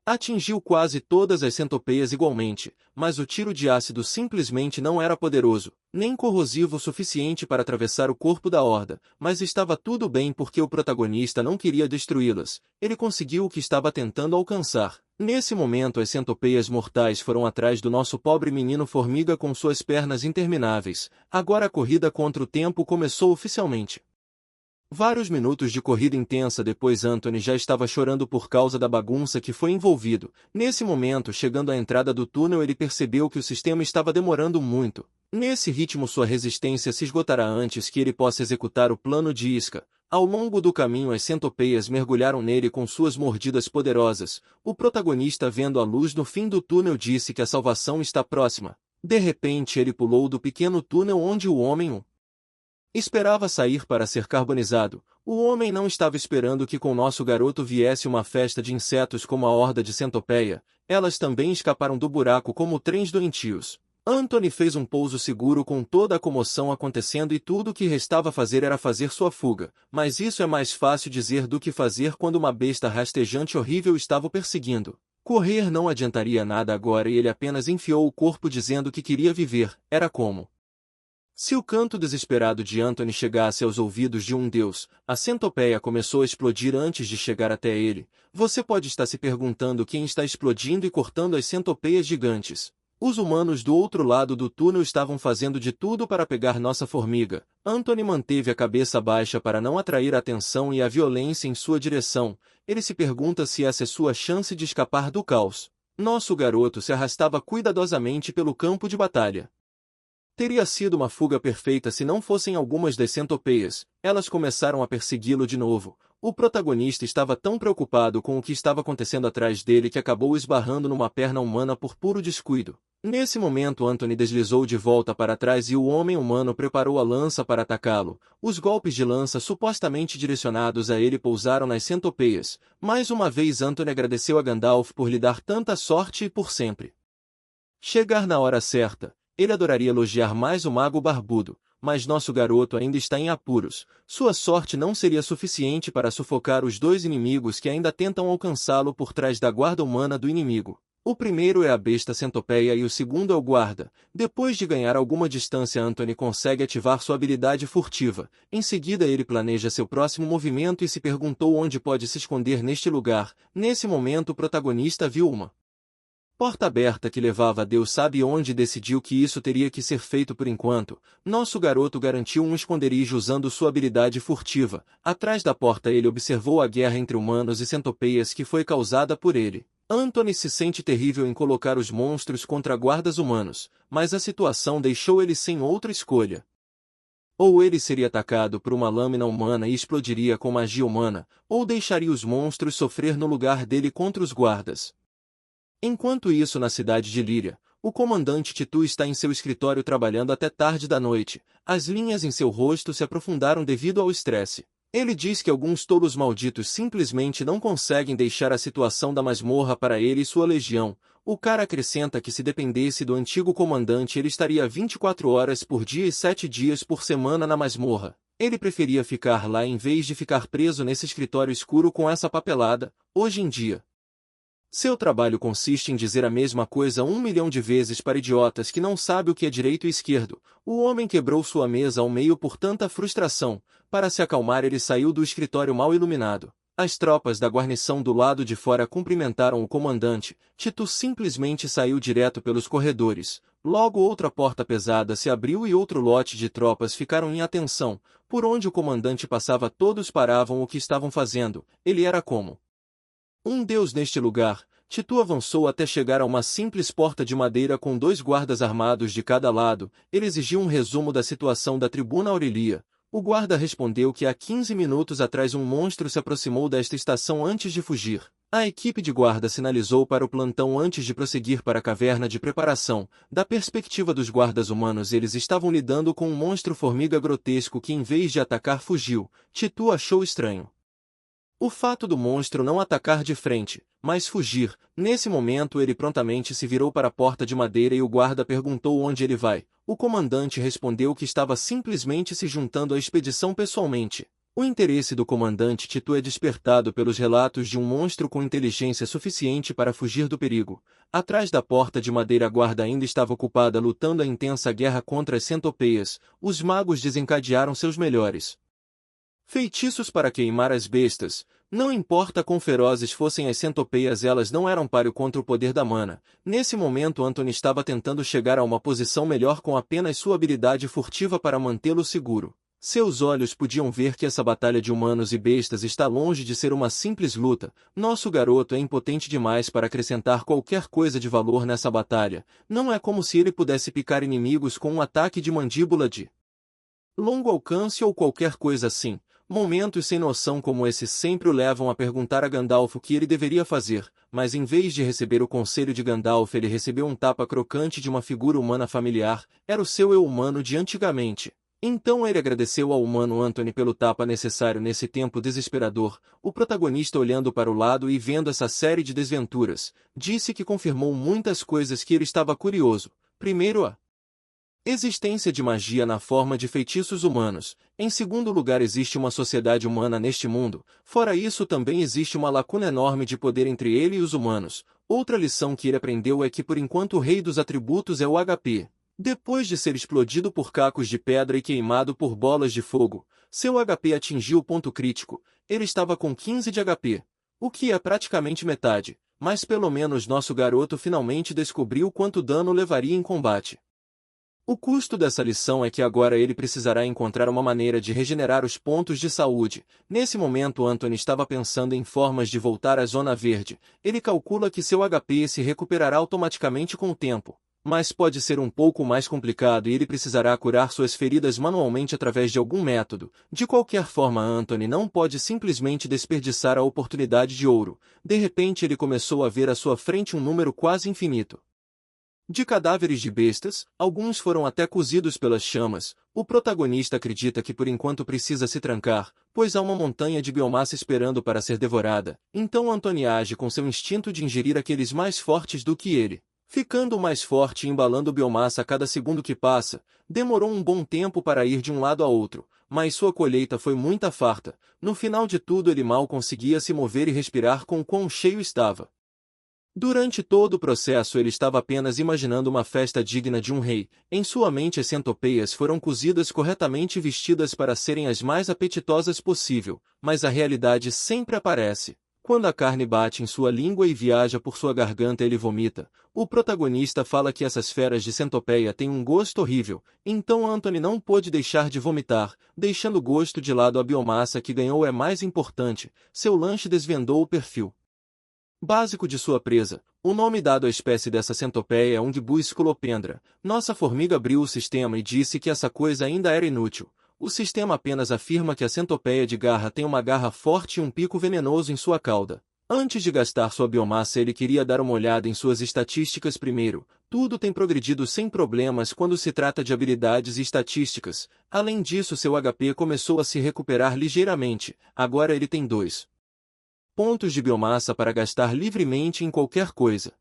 atingiu quase todas as centopeias igualmente, mas o tiro de ácido simplesmente não era poderoso, nem corrosivo o suficiente para atravessar o corpo da horda, mas estava tudo bem porque o protagonista não queria destruí-las. Ele conseguiu o que estava tentando alcançar. Nesse momento as centopeias mortais foram atrás do nosso pobre menino formiga com suas pernas intermináveis. Agora a corrida contra o tempo começou oficialmente. Vários minutos de corrida intensa depois Anthony já estava chorando por causa da bagunça que foi envolvido. Nesse momento, chegando à entrada do túnel, ele percebeu que o sistema estava demorando muito. Nesse ritmo sua resistência se esgotará antes que ele possa executar o plano de isca. Ao longo do caminho as centopeias mergulharam nele com suas mordidas poderosas. O protagonista, vendo a luz no fim do túnel, disse que a salvação está próxima. De repente ele pulou do pequeno túnel onde o homem esperava sair para ser carbonizado. O homem não estava esperando que com nosso garoto viesse uma festa de insetos como a horda de centopeia. Elas também escaparam do buraco como trens doentios. Anthony fez um pouso seguro com toda a comoção acontecendo e tudo o que restava fazer era fazer sua fuga. Mas isso é mais fácil dizer do que fazer quando uma besta rastejante horrível estava o perseguindo. Correr não adiantaria nada agora e ele apenas enfiou o corpo dizendo que queria viver. Era como se o canto desesperado de Anthony chegasse aos ouvidos de um deus. A centopeia começou a explodir antes de chegar até ele. Você pode estar se perguntando quem está explodindo e cortando as centopeias gigantes. Os humanos do outro lado do túnel estavam fazendo de tudo para pegar nossa formiga. Anthony manteve a cabeça baixa para não atrair a atenção e a violência em sua direção. Ele se pergunta se essa é sua chance de escapar do caos. Nosso garoto se arrastava cuidadosamente pelo campo de batalha. Teria sido uma fuga perfeita se não fossem algumas das centopeias. Elas começaram a persegui-lo de novo. O protagonista estava tão preocupado com o que estava acontecendo atrás dele que acabou esbarrando numa perna humana por puro descuido. Nesse momento Anthony deslizou de volta para trás e o homem humano preparou a lança para atacá-lo. Os golpes de lança supostamente direcionados a ele pousaram nas centopeias. Mais uma vez Anthony agradeceu a Gandalf por lhe dar tanta sorte e por sempre chegar na hora certa. Ele adoraria elogiar mais o mago barbudo, mas nosso garoto ainda está em apuros. Sua sorte não seria suficiente para sufocar os dois inimigos que ainda tentam alcançá-lo por trás da guarda humana do inimigo. O primeiro é a besta centopeia e o segundo é o guarda. Depois de ganhar alguma distância, Anthony consegue ativar sua habilidade furtiva. Em seguida ele planeja seu próximo movimento e se perguntou onde pode se esconder neste lugar. Nesse momento o protagonista viu uma porta aberta que levava a Deus sabe onde e decidiu que isso teria que ser feito por enquanto. Nosso garoto garantiu um esconderijo usando sua habilidade furtiva. Atrás da porta ele observou a guerra entre humanos e centopeias que foi causada por ele. Anthony se sente terrível em colocar os monstros contra guardas humanos, mas a situação deixou ele sem outra escolha. Ou ele seria atacado por uma lâmina humana e explodiria com magia humana, ou deixaria os monstros sofrer no lugar dele contra os guardas. Enquanto isso na cidade de Líria, o comandante Titu está em seu escritório trabalhando até tarde da noite. As linhas em seu rosto se aprofundaram devido ao estresse. Ele diz que alguns tolos malditos simplesmente não conseguem deixar a situação da masmorra para ele e sua legião. O cara acrescenta que se dependesse do antigo comandante ele estaria 24 horas por dia e 7 dias por semana na masmorra. Ele preferia ficar lá em vez de ficar preso nesse escritório escuro com essa papelada. Hoje em dia, seu trabalho consiste em dizer a mesma coisa 1 milhão de vezes para idiotas que não sabem o que é direito e esquerdo. O homem quebrou sua mesa ao meio por tanta frustração. Para se acalmar ele saiu do escritório mal iluminado. As tropas da guarnição do lado de fora cumprimentaram o comandante. Titu simplesmente saiu direto pelos corredores. Logo outra porta pesada se abriu e outro lote de tropas ficaram em atenção. Por onde o comandante passava todos paravam o que estavam fazendo. Ele era como um deus neste lugar. Titu avançou até chegar a uma simples porta de madeira com 2 guardas armados de cada lado. Ele exigiu um resumo da situação da tribuna Aurelia. O guarda respondeu que há 15 minutos atrás um monstro se aproximou desta estação antes de fugir. A equipe de guarda sinalizou para o plantão antes de prosseguir para a caverna de preparação. Da perspectiva dos guardas humanos, eles estavam lidando com um monstro-formiga grotesco que, em vez de atacar, fugiu. Titu achou estranho o fato do monstro não atacar de frente, mas fugir. Nesse momento ele prontamente se virou para a porta de madeira e o guarda perguntou onde ele vai. O comandante respondeu que estava simplesmente se juntando à expedição pessoalmente. O interesse do comandante Titu é despertado pelos relatos de um monstro com inteligência suficiente para fugir do perigo. Atrás da porta de madeira a guarda ainda estava ocupada lutando a intensa guerra contra as centopeias. Os magos desencadearam seus melhores feitiços para queimar as bestas. Não importa quão ferozes fossem as centopeias, elas não eram páreo contra o poder da mana. Nesse momento Anthony estava tentando chegar a uma posição melhor com apenas sua habilidade furtiva para mantê-lo seguro. Seus olhos podiam ver que essa batalha de humanos e bestas está longe de ser uma simples luta. Nosso garoto é impotente demais para acrescentar qualquer coisa de valor nessa batalha. Não é como se ele pudesse picar inimigos com um ataque de mandíbula de longo alcance ou qualquer coisa assim. Momentos sem noção como esse sempre o levam a perguntar a Gandalf o que ele deveria fazer, mas em vez de receber o conselho de Gandalf, ele recebeu um tapa crocante de uma figura humana familiar. Era o seu eu humano de antigamente. Então ele agradeceu ao humano Anthony pelo tapa necessário nesse tempo desesperador. O protagonista, olhando para o lado e vendo essa série de desventuras, disse que confirmou muitas coisas que ele estava curioso. Primeiro, a existência de magia na forma de feitiços humanos. Em segundo lugar, existe uma sociedade humana neste mundo. Fora isso, também existe uma lacuna enorme de poder entre ele e os humanos. Outra lição que ele aprendeu é que por enquanto o rei dos atributos é o HP. Depois de ser explodido por cacos de pedra e queimado por bolas de fogo, seu HP atingiu o ponto crítico. Ele estava com 15 de HP, o que é praticamente metade, mas pelo menos nosso garoto finalmente descobriu quanto dano levaria em combate. O custo dessa lição é que agora ele precisará encontrar uma maneira de regenerar os pontos de saúde. Nesse momento Anthony estava pensando em formas de voltar à Zona Verde. Ele calcula que seu HP se recuperará automaticamente com o tempo, mas pode ser um pouco mais complicado e ele precisará curar suas feridas manualmente através de algum método. De qualquer forma, Anthony não pode simplesmente desperdiçar a oportunidade de ouro. De repente ele começou a ver à sua frente um número quase infinito de cadáveres de bestas. Alguns foram até cozidos pelas chamas. O protagonista acredita que por enquanto precisa se trancar, pois há uma montanha de biomassa esperando para ser devorada. Então Anthony age com seu instinto de ingerir aqueles mais fortes do que ele, ficando mais forte e embalando biomassa a cada segundo que passa. Demorou um bom tempo para ir de um lado a outro, mas sua colheita foi muita farta. No final de tudo ele mal conseguia se mover e respirar com o quão cheio estava. Durante todo o processo ele estava apenas imaginando uma festa digna de um rei. Em sua mente as centopeias foram cozidas corretamente e vestidas para serem as mais apetitosas possível, mas a realidade sempre aparece. Quando a carne bate em sua língua e viaja por sua garganta ele vomita. O protagonista fala que essas feras de centopeia têm um gosto horrível, então Anthony não pôde deixar de vomitar. Deixando o gosto de lado, a biomassa que ganhou é mais importante. Seu lanche desvendou o perfil básico de sua presa. O nome dado à espécie dessa centopeia é Ungibus scolopendra. Nossa formiga abriu o sistema e disse que essa coisa ainda era inútil. O sistema apenas afirma que a centopeia de garra tem uma garra forte e um pico venenoso em sua cauda. Antes de gastar sua biomassa ele queria dar uma olhada em suas estatísticas primeiro. Tudo tem progredido sem problemas quando se trata de habilidades e estatísticas. Além disso, seu HP começou a se recuperar ligeiramente. Agora ele tem 2 pontos de biomassa para gastar livremente em qualquer coisa.